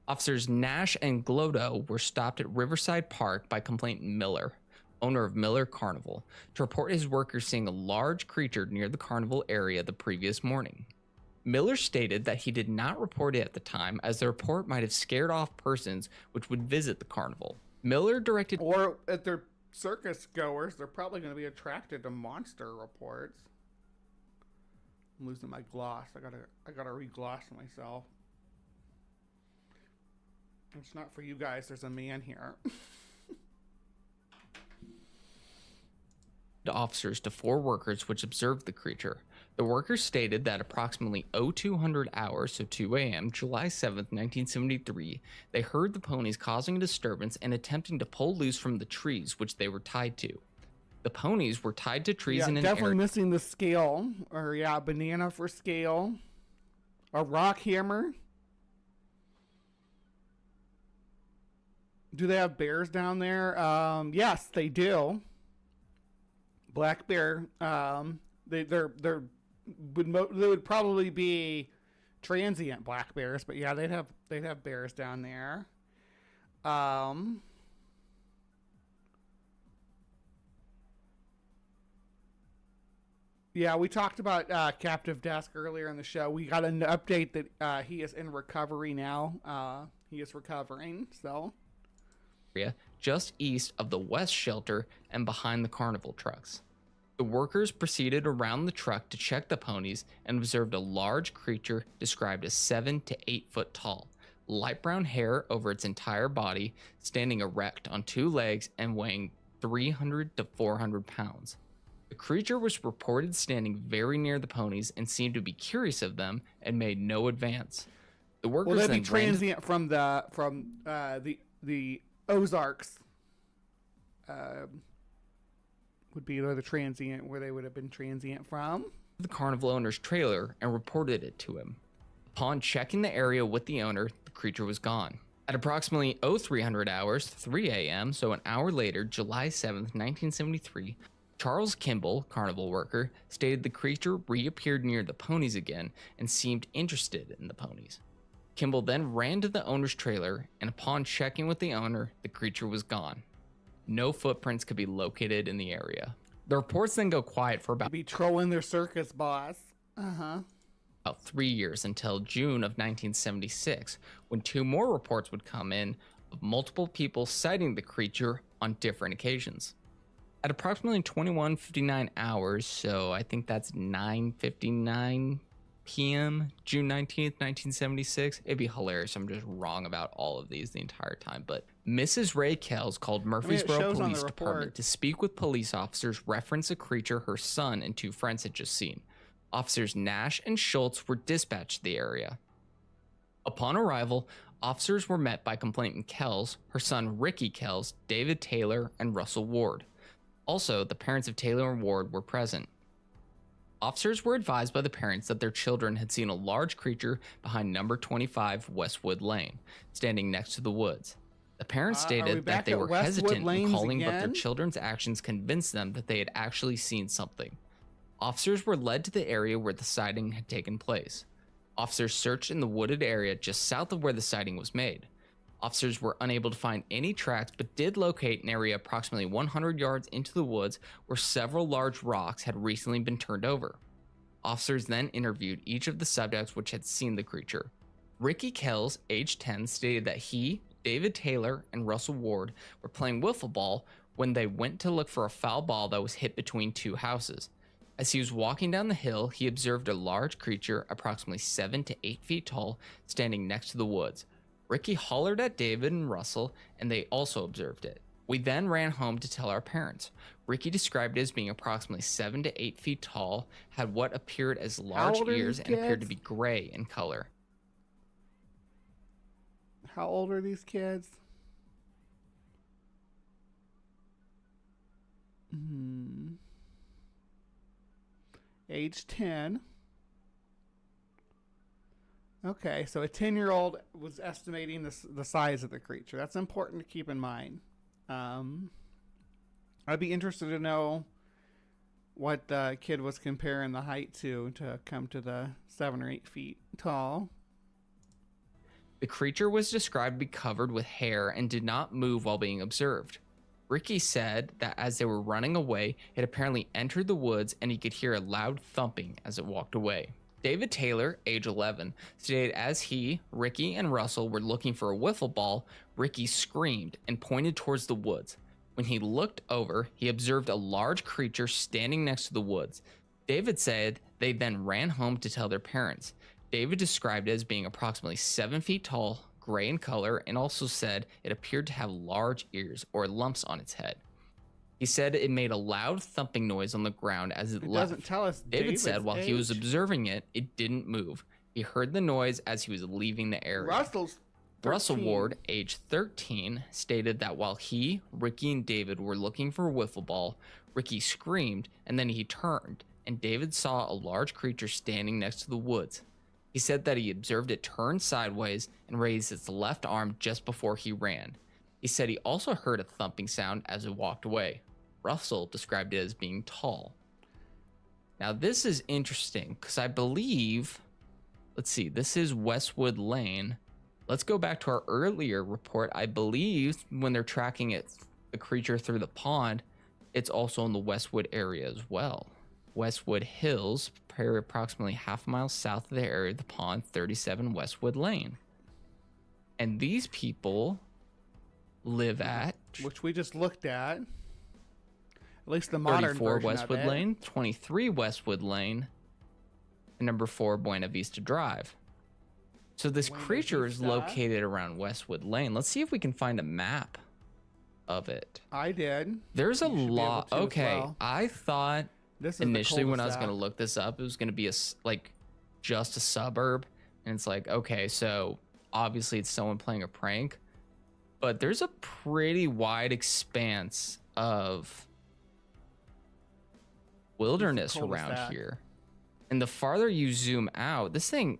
[SPEAKER 2] officers Nash and Glodo were stopped at Riverside Park by complainant Miller, owner of Miller Carnival, to report his workers seeing a large creature near the carnival area the previous morning. Miller stated that he did not report it at the time, as the report might have scared off persons which would visit the carnival. Miller directed...
[SPEAKER 1] Or at their circus goers, they're probably going to be attracted to monster reports. I'm losing my gloss. I gotta re-gloss myself. It's not for you guys. There's a man here.
[SPEAKER 2] The officers to 4 workers which observed the creature. The workers stated that approximately 0200 hours, so 2 a.m., July 7th, 1973, they heard the ponies causing a disturbance and attempting to pull loose from the trees which they were tied to. The ponies were tied to trees in an
[SPEAKER 1] definitely
[SPEAKER 2] area...
[SPEAKER 1] missing the scale, or banana for scale, a rock hammer. Do they have bears down there? Yes, they do. Black bear. They would probably be transient black bears, but yeah, they'd have bears down there. Yeah, we talked about Captive Desk earlier in the show. We got an update that he is in recovery now. He is recovering, so.
[SPEAKER 2] Just east of the West Shelter and behind the carnival trucks. The workers proceeded around the truck to check the ponies and observed a large creature described as 7 to 8 foot tall, light brown hair over its entire body, standing erect on 2 legs and weighing 300 to 400 pounds. The creature was reported standing very near the ponies and seemed to be curious of them and made no advance. The workers
[SPEAKER 1] they'd be transient from the Ozarks. Would be the transient where they would have been transient from.
[SPEAKER 2] The carnival owner's trailer and reported it to him. Upon checking the area with the owner, the creature was gone. At approximately 0300 hours, 3 a.m., so an hour later, July 7th, 1973, Charles Kimball, carnival worker, stated the creature reappeared near the ponies again and seemed interested in the ponies. Kimball then ran to the owner's trailer, and upon checking with the owner, the creature was gone. No footprints could be located in the area. The reports then go quiet for about
[SPEAKER 1] Be trolling their circus boss.
[SPEAKER 2] about 3 years until June of 1976, when 2 more reports would come in of multiple people sighting the creature on different occasions. At approximately 21:59 hours, so I think that's 9:59 p.m., June 19th, 1976. It'd be hilarious. I'm just wrong about all of these the entire time. But Mrs. Ray Kells called Murphysboro Police Department to speak with police officers, reference a creature her son and 2 friends had just seen. Officers Nash and Schultz were dispatched to the area. Upon arrival, officers were met by complainant Kells, her son Ricky Kells, David Taylor, and Russell Ward. Also, the parents of Taylor and Ward were present. Officers were advised by the parents that their children had seen a large creature behind number 25 Westwood Lane, standing next to the woods. The parents stated that they were hesitant in calling, but their children's actions convinced them that they had actually seen something. Officers were led to the area where the sighting had taken place. Officers searched in the wooded area just south of where the sighting was made. Officers were unable to find any tracks, but did locate an area approximately 100 yards into the woods where several large rocks had recently been turned over. Officers then interviewed each of the subjects which had seen the creature. Ricky Kells, age 10, stated that he, David Taylor, and Russell Ward were playing wiffle ball when they went to look for a foul ball that was hit between 2 houses. As he was walking down the hill, he observed a large creature approximately 7 to 8 feet tall standing next to the woods. Ricky hollered at David and Russell, and they also observed it. We then ran home to tell our parents. Ricky described it as being approximately 7 to 8 feet tall, had what appeared as large ears, and appeared to be gray in color.
[SPEAKER 1] How old are these kids? Age 10. Okay, so a 10-year-old was estimating the size of the creature. That's important to keep in mind. I'd be interested to know what the kid was comparing the height to come to the 7 or 8 feet tall.
[SPEAKER 2] The creature was described to be covered with hair and did not move while being observed. Ricky said that as they were running away, it apparently entered the woods and he could hear a loud thumping as it walked away. David Taylor, age 11, stated as he, Ricky, and Russell were looking for a wiffle ball, Ricky screamed and pointed towards the woods. When he looked over, he observed a large creature standing next to the woods. David said they then ran home to tell their parents. David described it as being approximately 7 feet tall, gray in color, and also said it appeared to have large ears or lumps on its head. He said it made a loud thumping noise on the ground as it left.
[SPEAKER 1] Doesn't tell us
[SPEAKER 2] David said while he was observing it, it didn't move. He heard the noise as he was leaving the area. Russell Ward, age 13, stated that while he, Ricky, and David were looking for a wiffle ball, Ricky screamed and then he turned, and David saw a large creature standing next to the woods. He said that he observed it turn sideways and raise its left arm just before he ran. He said he also heard a thumping sound as it walked away. Russell described it as being tall. Now this is interesting because I believe, let's see, this is Westwood Lane. Let's go back to our earlier report. I believe when they're tracking it, the creature through the pond, it's also in the Westwood area as well. Westwood Hills, approximately half a mile south of the area of the pond, 37 Westwood Lane. And these people live at,
[SPEAKER 1] which we just looked at least the modern
[SPEAKER 2] 34
[SPEAKER 1] version
[SPEAKER 2] Westwood
[SPEAKER 1] of it.
[SPEAKER 2] Lane, 23 Westwood Lane, and number 4 Buena Vista Drive. So this creature is located around Westwood Lane. Let's see if we can find a map of it.
[SPEAKER 1] I did.
[SPEAKER 2] There's a lot. Okay, well. I thought
[SPEAKER 1] this is
[SPEAKER 2] initially when I was going to look this up, it was going to be just a suburb, and it's like, okay, so obviously it's someone playing a prank, but there's a pretty wide expanse of wilderness around here. And the farther you zoom out, this thing,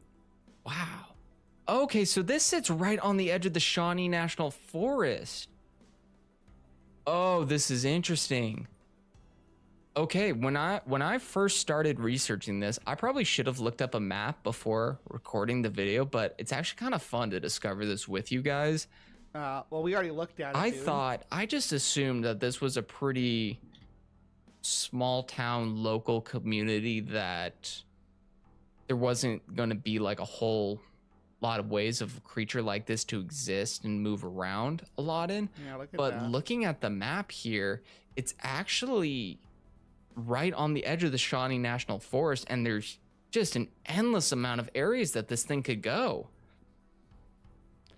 [SPEAKER 2] wow. Okay, so this sits right on the edge of the Shawnee National Forest. Oh, this is interesting. Okay, when I first started researching this, I probably should have looked up a map before recording the video, but it's actually kind of fun to discover this with you guys.
[SPEAKER 1] Well, we already looked at it, dude.
[SPEAKER 2] I just assumed that this was a pretty small town local community, that there wasn't going to be like a whole lot of ways of a creature like this to exist and move around a lot in.
[SPEAKER 1] Yeah, look at
[SPEAKER 2] But
[SPEAKER 1] that.
[SPEAKER 2] looking at the map here, it's actually right on the edge of the Shawnee National Forest, and there's just an endless amount of areas that this thing could go.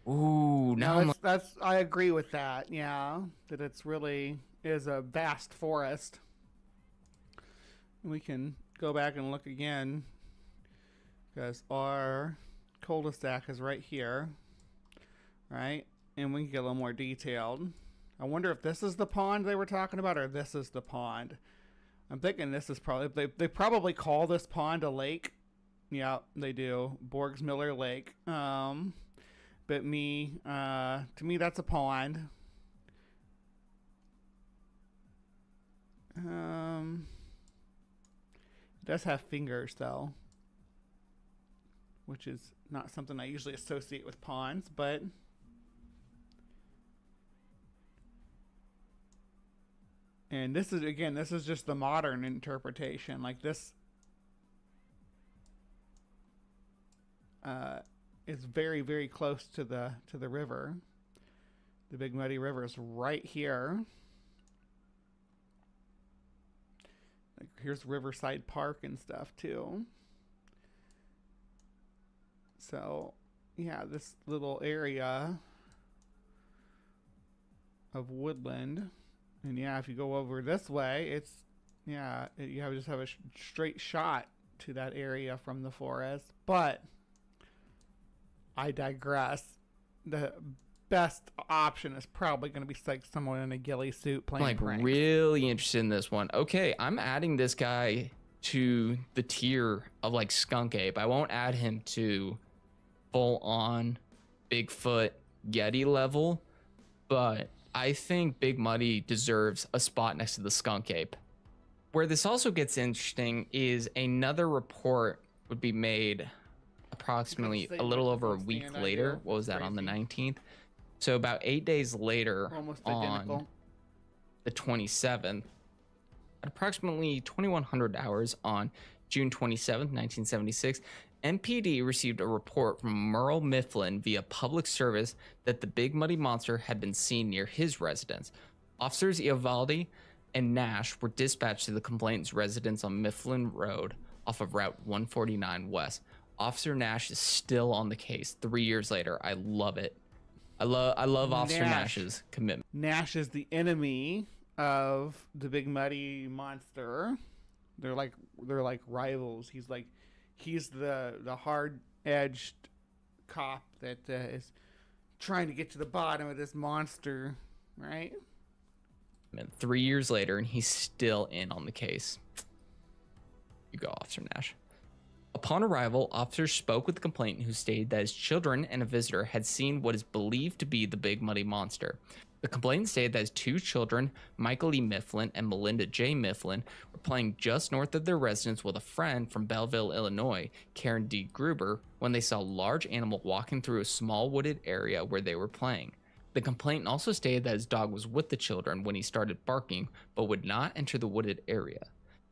[SPEAKER 2] Ooh, now
[SPEAKER 1] No, that's I agree with that. Yeah, that it's really is a vast forest. We can go back and look again because our cul-de-sac is right here, right? And we can get a little more detailed. I wonder if this is the pond they were talking about, or this is the pond. I'm thinking this is probably they probably call this pond a lake. Yeah, they do. Borgs Miller Lake. But to me that's a pond. It does have fingers though, which is not something I usually associate with ponds, but and this is just the modern interpretation. Like this is very, very close to the river. The Big Muddy River is right here. Like here's Riverside Park and stuff too. So yeah, this little area of woodland, and yeah, if you go over this way, it's you just have a straight shot to that area from the forest. But I digress. The best option is probably going to be like someone in a ghillie suit playing
[SPEAKER 2] like
[SPEAKER 1] pranks.
[SPEAKER 2] really interested in this one. Okay, I'm adding this guy to the tier of like skunk ape. I won't add him to full on Bigfoot Yeti level, but I think Big Muddy deserves a spot next to the skunk ape. Where this also gets interesting is another report would be made approximately a little over a week later. What was that, on the 19th? So about 8 days later,
[SPEAKER 1] Almost
[SPEAKER 2] on
[SPEAKER 1] identical.
[SPEAKER 2] the 27th, at approximately 2100 hours on June 27th, 1976, MPD received a report from Merle Mifflin via public service that the Big Muddy Monster had been seen near his residence. Officers Iovaldi and Nash were dispatched to the complainant's residence on Mifflin Road off of Route 149 West. Officer Nash is still on the case 3 years later. I love it. I love Officer Nash's commitment.
[SPEAKER 1] Nash is the enemy of the Big Muddy Monster. They're like rivals. He's the hard-edged cop that is trying to get to the bottom of this monster, right?
[SPEAKER 2] 3 years later, and he's still in on the case. You go, Officer Nash. Upon arrival, officers spoke with the complainant, who stated that his children and a visitor had seen what is believed to be the Big Muddy Monster. The complainant stated that his two children, Michael E. Mifflin and Melinda J. Mifflin, were playing just north of their residence with a friend from Belleville, Illinois, Karen D. Gruber, when they saw a large animal walking through a small wooded area where they were playing. The complainant also stated that his dog was with the children when he started barking, but would not enter the wooded area.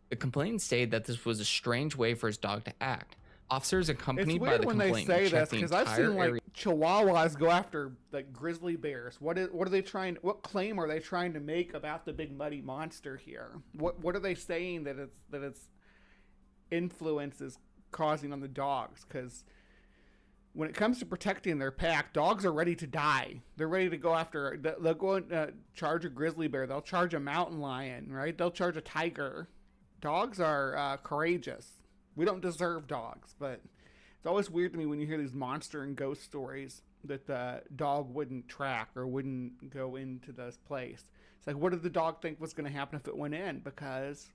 [SPEAKER 2] The complainant stated that this was a strange way for his dog to act. Officers accompanied by the complainant
[SPEAKER 1] It's weird when they say this,
[SPEAKER 2] checked the
[SPEAKER 1] because I've
[SPEAKER 2] entire
[SPEAKER 1] seen like
[SPEAKER 2] area.
[SPEAKER 1] Chihuahuas go after like grizzly bears. What are they trying? What claim are they trying to make about the Big Muddy Monster here? What are they saying that its influence is causing on the dogs? Because when it comes to protecting their pack, dogs are ready to die. They're ready to go after. They'll go and charge a grizzly bear. They'll charge a mountain lion, right? They'll charge a tiger. Dogs are courageous. We don't deserve dogs, but it's always weird to me when you hear these monster and ghost stories that the dog wouldn't track or wouldn't go into this place. It's like, what did the dog think was going to happen if it went in? Because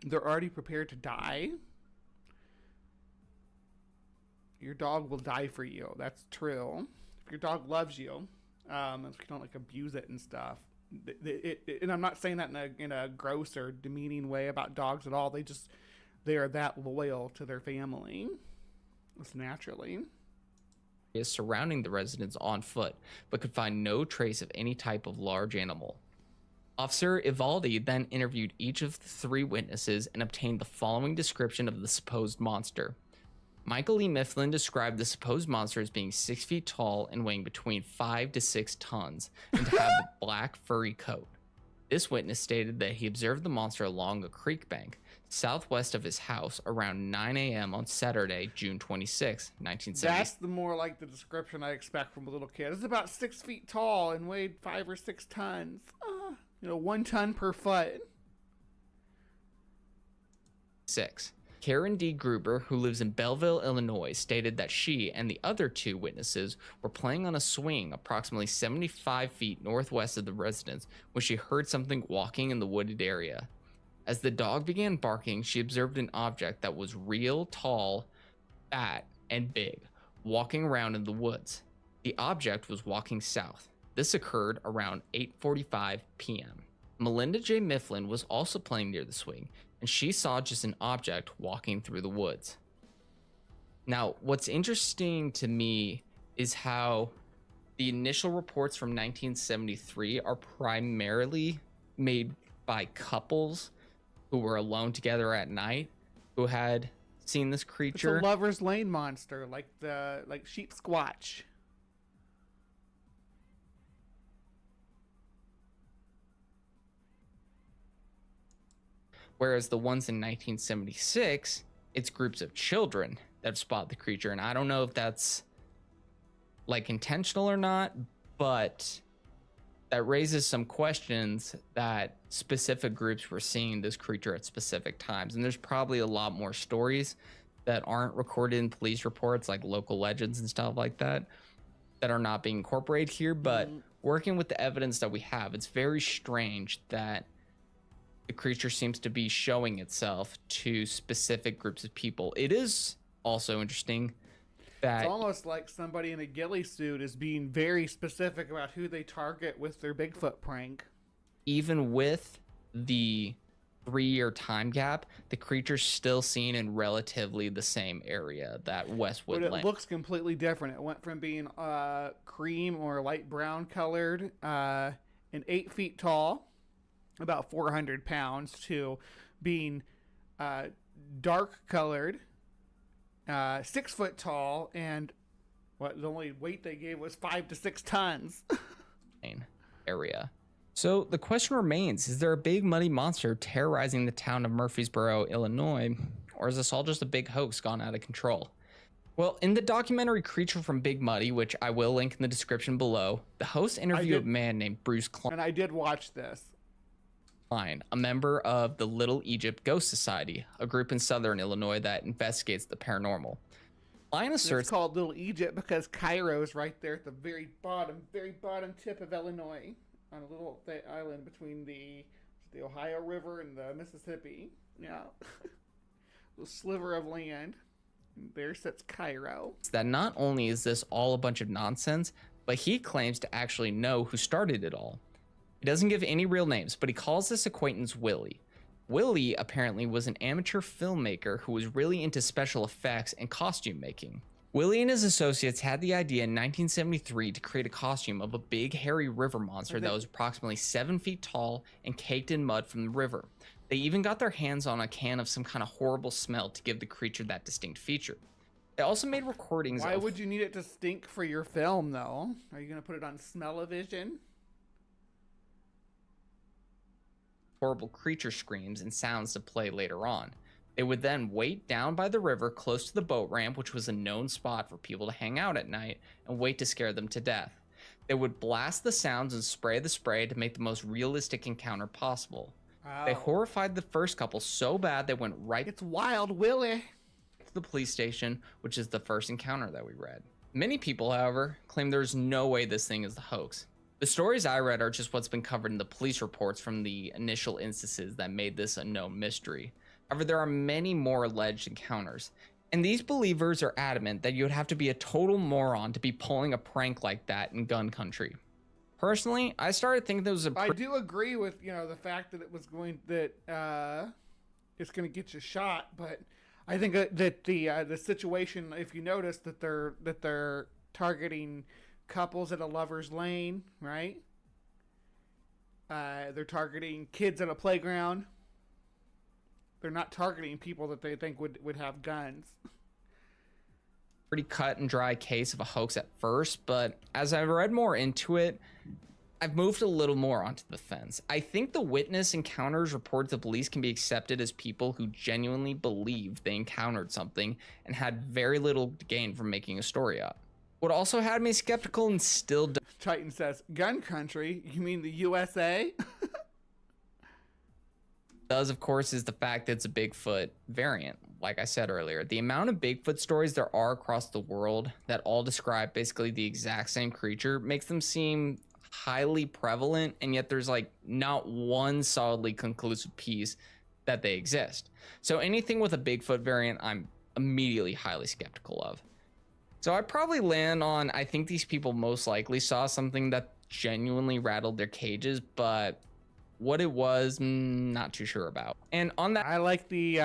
[SPEAKER 1] they're already prepared to die. Your dog will die for you. That's true. If your dog loves you, if you don't like abuse it and stuff, and I'm not saying that in a gross or demeaning way about dogs at all. They are that loyal to their family. Just naturally.
[SPEAKER 2] Is surrounding the residence on foot, but could find no trace of any type of large animal. Officer Ivaldi then interviewed each of the 3 witnesses and obtained the following description of the supposed monster. Michael E. Mifflin described the supposed monster as being 6 feet tall and weighing between 5 to 6 tons, and to have a black furry coat. This witness stated that he observed the monster along a creek bank southwest of his house around 9 a.m. on Saturday, June 26, 1970.
[SPEAKER 1] That's the more like the description I expect from a little kid. It's about 6 feet tall and weighed 5 or 6 tons. 1 ton per foot.
[SPEAKER 2] 6. Karen D. Gruber, who lives in Belleville, Illinois, stated that she and the other 2 witnesses were playing on a swing approximately 75 feet northwest of the residence when she heard something walking in the wooded area. As the dog began barking, she observed an object that was real tall, fat, and big, walking around in the woods. The object was walking south. This occurred around 8:45 p.m. Melinda J. Mifflin was also playing near the swing, and she saw just an object walking through the woods. Now, what's interesting to me is how the initial reports from 1973 are primarily made by couples who were alone together at night, who had seen this creature.
[SPEAKER 1] It's a Lover's Lane monster, like Sheep Squatch.
[SPEAKER 2] Whereas the ones in 1976, it's groups of children that have spotted the creature. And I don't know if that's like intentional or not, but that raises some questions that specific groups were seeing this creature at specific times. And there's probably a lot more stories that aren't recorded in police reports, like local legends and stuff like that, that are not being incorporated here. But working with the evidence that we have, it's very strange that the creature seems to be showing itself to specific groups of people. It is also interesting that
[SPEAKER 1] it's almost like somebody in a ghillie suit is being very specific about who they target with their Bigfoot prank.
[SPEAKER 2] Even with the 3-year time gap, the creature's still seen in relatively the same area that Westwood
[SPEAKER 1] But it
[SPEAKER 2] Lane.
[SPEAKER 1] looks completely different. It went from being cream or light brown colored and 8 feet tall, about 400 pounds, to being dark colored, 6 foot tall, and the only weight they gave was 5 to 6 tons.
[SPEAKER 2] Area. So the question remains, is there a big muddy monster terrorizing the town of Murphysboro, Illinois, or is this all just a big hoax gone out of control? Well, in the documentary Creature from Big Muddy, which I will link in the description below, the host interviewed a man named Bruce Klein.
[SPEAKER 1] And I did watch this.
[SPEAKER 2] A member of the Little Egypt Ghost Society, a group in southern Illinois that investigates the paranormal. Klein asserts
[SPEAKER 1] it's called Little Egypt because Cairo's right there at the very bottom tip of Illinois, on a little island between the Ohio River and the Mississippi. Yeah, little sliver of land. And there sits Cairo.
[SPEAKER 2] that not only is this all a bunch of nonsense, but he claims to actually know who started it all. He doesn't give any real names, but he calls this acquaintance Willie. Willie apparently was an amateur filmmaker who was really into special effects and costume making. Willie and his associates had the idea in 1973 to create a costume of a big hairy river monster that was approximately 7 feet tall and caked in mud from the river. They even got their hands on a can of some kind of horrible smell to give the creature that distinct feature. They also made recordings
[SPEAKER 1] Why would you need it to stink for your film, though? Are you going to put it on smell-o-vision?
[SPEAKER 2] horrible creature screams and sounds to play later on. They would then wait down by the river close to the boat ramp, which was a known spot for people to hang out at night, and wait to scare them to death. They would blast the sounds and spray the spray to make the most realistic encounter possible.
[SPEAKER 1] Wow.
[SPEAKER 2] They horrified the first couple so bad they went right
[SPEAKER 1] It's Wild Willie.
[SPEAKER 2] to the police station, which is the first encounter that we read. Many people, however, claim there's no way this thing is the hoax. The stories I read are just what's been covered in the police reports from the initial instances that made this a known mystery. However, there are many more alleged encounters, and these believers are adamant that you would have to be a total moron to be pulling a prank like that in gun country. Personally, I started thinking there was a
[SPEAKER 1] I do agree with, the fact that it's going to get you shot, but I think that the situation, if you notice that they're targeting couples at a lover's lane, right? They're targeting kids at a playground. They're not targeting people that they think would have guns.
[SPEAKER 2] pretty cut and dry case of a hoax at first, but as I read more into it, I've moved a little more onto the fence. I think the witness encounters reported to police can be accepted as people who genuinely believed they encountered something and had very little to gain from making a story up. What also had me skeptical and still
[SPEAKER 1] Titan says, gun country? You mean the USA?
[SPEAKER 2] does, of course, is the fact that it's a Bigfoot variant. Like I said earlier, the amount of Bigfoot stories there are across the world that all describe basically the exact same creature makes them seem highly prevalent, and yet there's like not one solidly conclusive piece that they exist. So anything with a Bigfoot variant, I'm immediately highly skeptical of. So I probably land on, I think these people most likely saw something that genuinely rattled their cages, but what it was, not too sure about. And on that,
[SPEAKER 1] I like the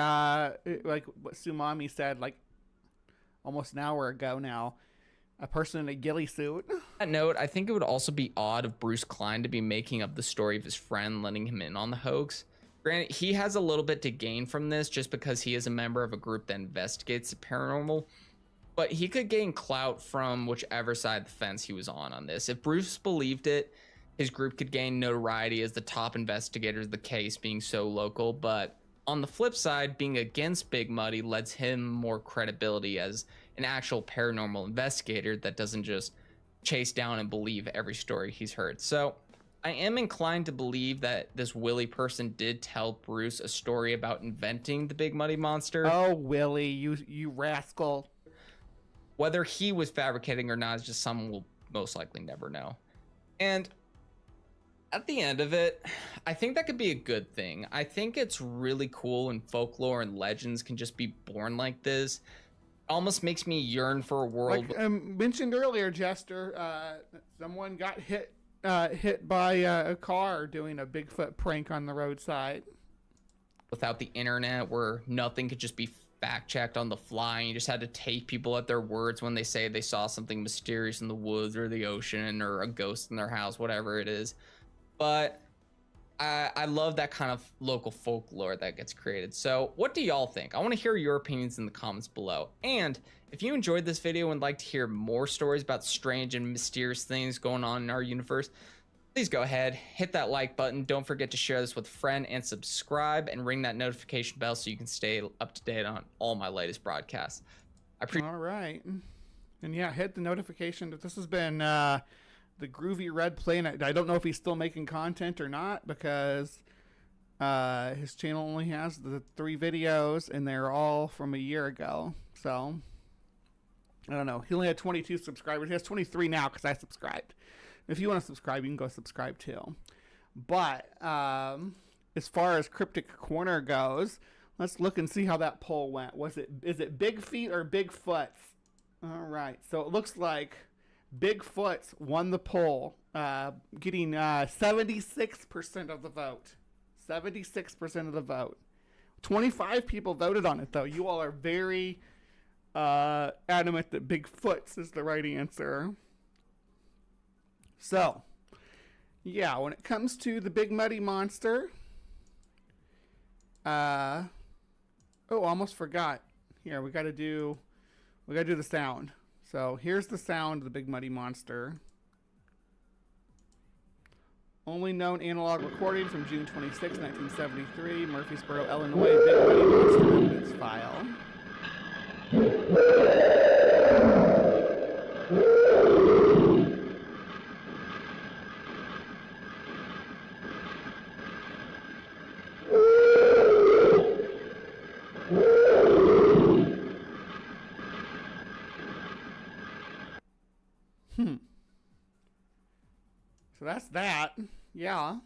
[SPEAKER 1] like what Sumami said like almost an hour ago now. A person in a ghillie suit.
[SPEAKER 2] that note, I think it would also be odd of Bruce Klein to be making up the story of his friend letting him in on the hoax. Granted, he has a little bit to gain from this just because he is a member of a group that investigates the paranormal, but he could gain clout from whichever side of the fence he was on this. If Bruce believed it, his group could gain notoriety as the top investigators of the case, being so local, but on the flip side, being against Big Muddy lets him more credibility as an actual paranormal investigator that doesn't just chase down and believe every story he's heard. So I am inclined to believe that this Willie person did tell Bruce a story about inventing the Big Muddy monster.
[SPEAKER 1] Oh, Willie, you rascal.
[SPEAKER 2] Whether he was fabricating or not is just something we'll most likely never know. And at the end of it, I think that could be a good thing. I think it's really cool and folklore and legends can just be born like this. Almost makes me yearn for a world.
[SPEAKER 1] Like mentioned earlier, Jester, someone got hit by a car doing a Bigfoot prank on the roadside.
[SPEAKER 2] Without the internet, where nothing could just be fact checked on the fly, and you just had to take people at their words when they say they saw something mysterious in the woods or the ocean or a ghost in their house, whatever it is. But I love that kind of local folklore that gets created. So what do y'all think? I want to hear your opinions in the comments below. And if you enjoyed this video and would like to hear more stories about strange and mysterious things going on in our universe, please go ahead, hit that like button. Don't forget to share this with a friend and subscribe and ring that notification bell so you can stay up to date on all my latest broadcasts.
[SPEAKER 1] All right. And yeah, hit the notification that this has been the Groovy Red Planet. I don't know if he's still making content or not because his channel only has the 3 videos and they're all from a year ago. So I don't know. He only had 22 subscribers. He has 23 now because I subscribed. If you want to subscribe, you can go subscribe too. But as far as Cryptic Corner goes, let's look and see how that poll went. Is it Big Feet or Bigfoots? All right. So it looks like Bigfoots won the poll, getting 76% of the vote. 76% of the vote. 25 people voted on it, though. You all are very adamant that Bigfoots is the right answer. So, yeah, when it comes to the Big Muddy Monster, oh, almost forgot. Here, we gotta do the sound. So here's the sound of the Big Muddy Monster. Only known analog recording from June 26, 1973, Murphysboro, Illinois, Big Muddy Monster evidence file. So that's that. Yeah.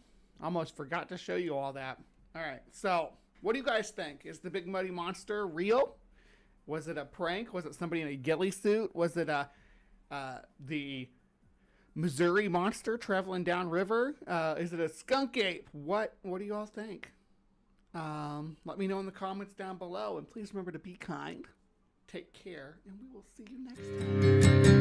[SPEAKER 1] Almost forgot to show you all that. All right. So what do you guys think? Is the Big Muddy Monster real? Was it a prank? Was it somebody in a ghillie suit? Was it the Missouri monster traveling downriver? Is it a skunk ape? What do you all think? Let me know in the comments down below, and please remember to be kind. Take care, and we will see you next time.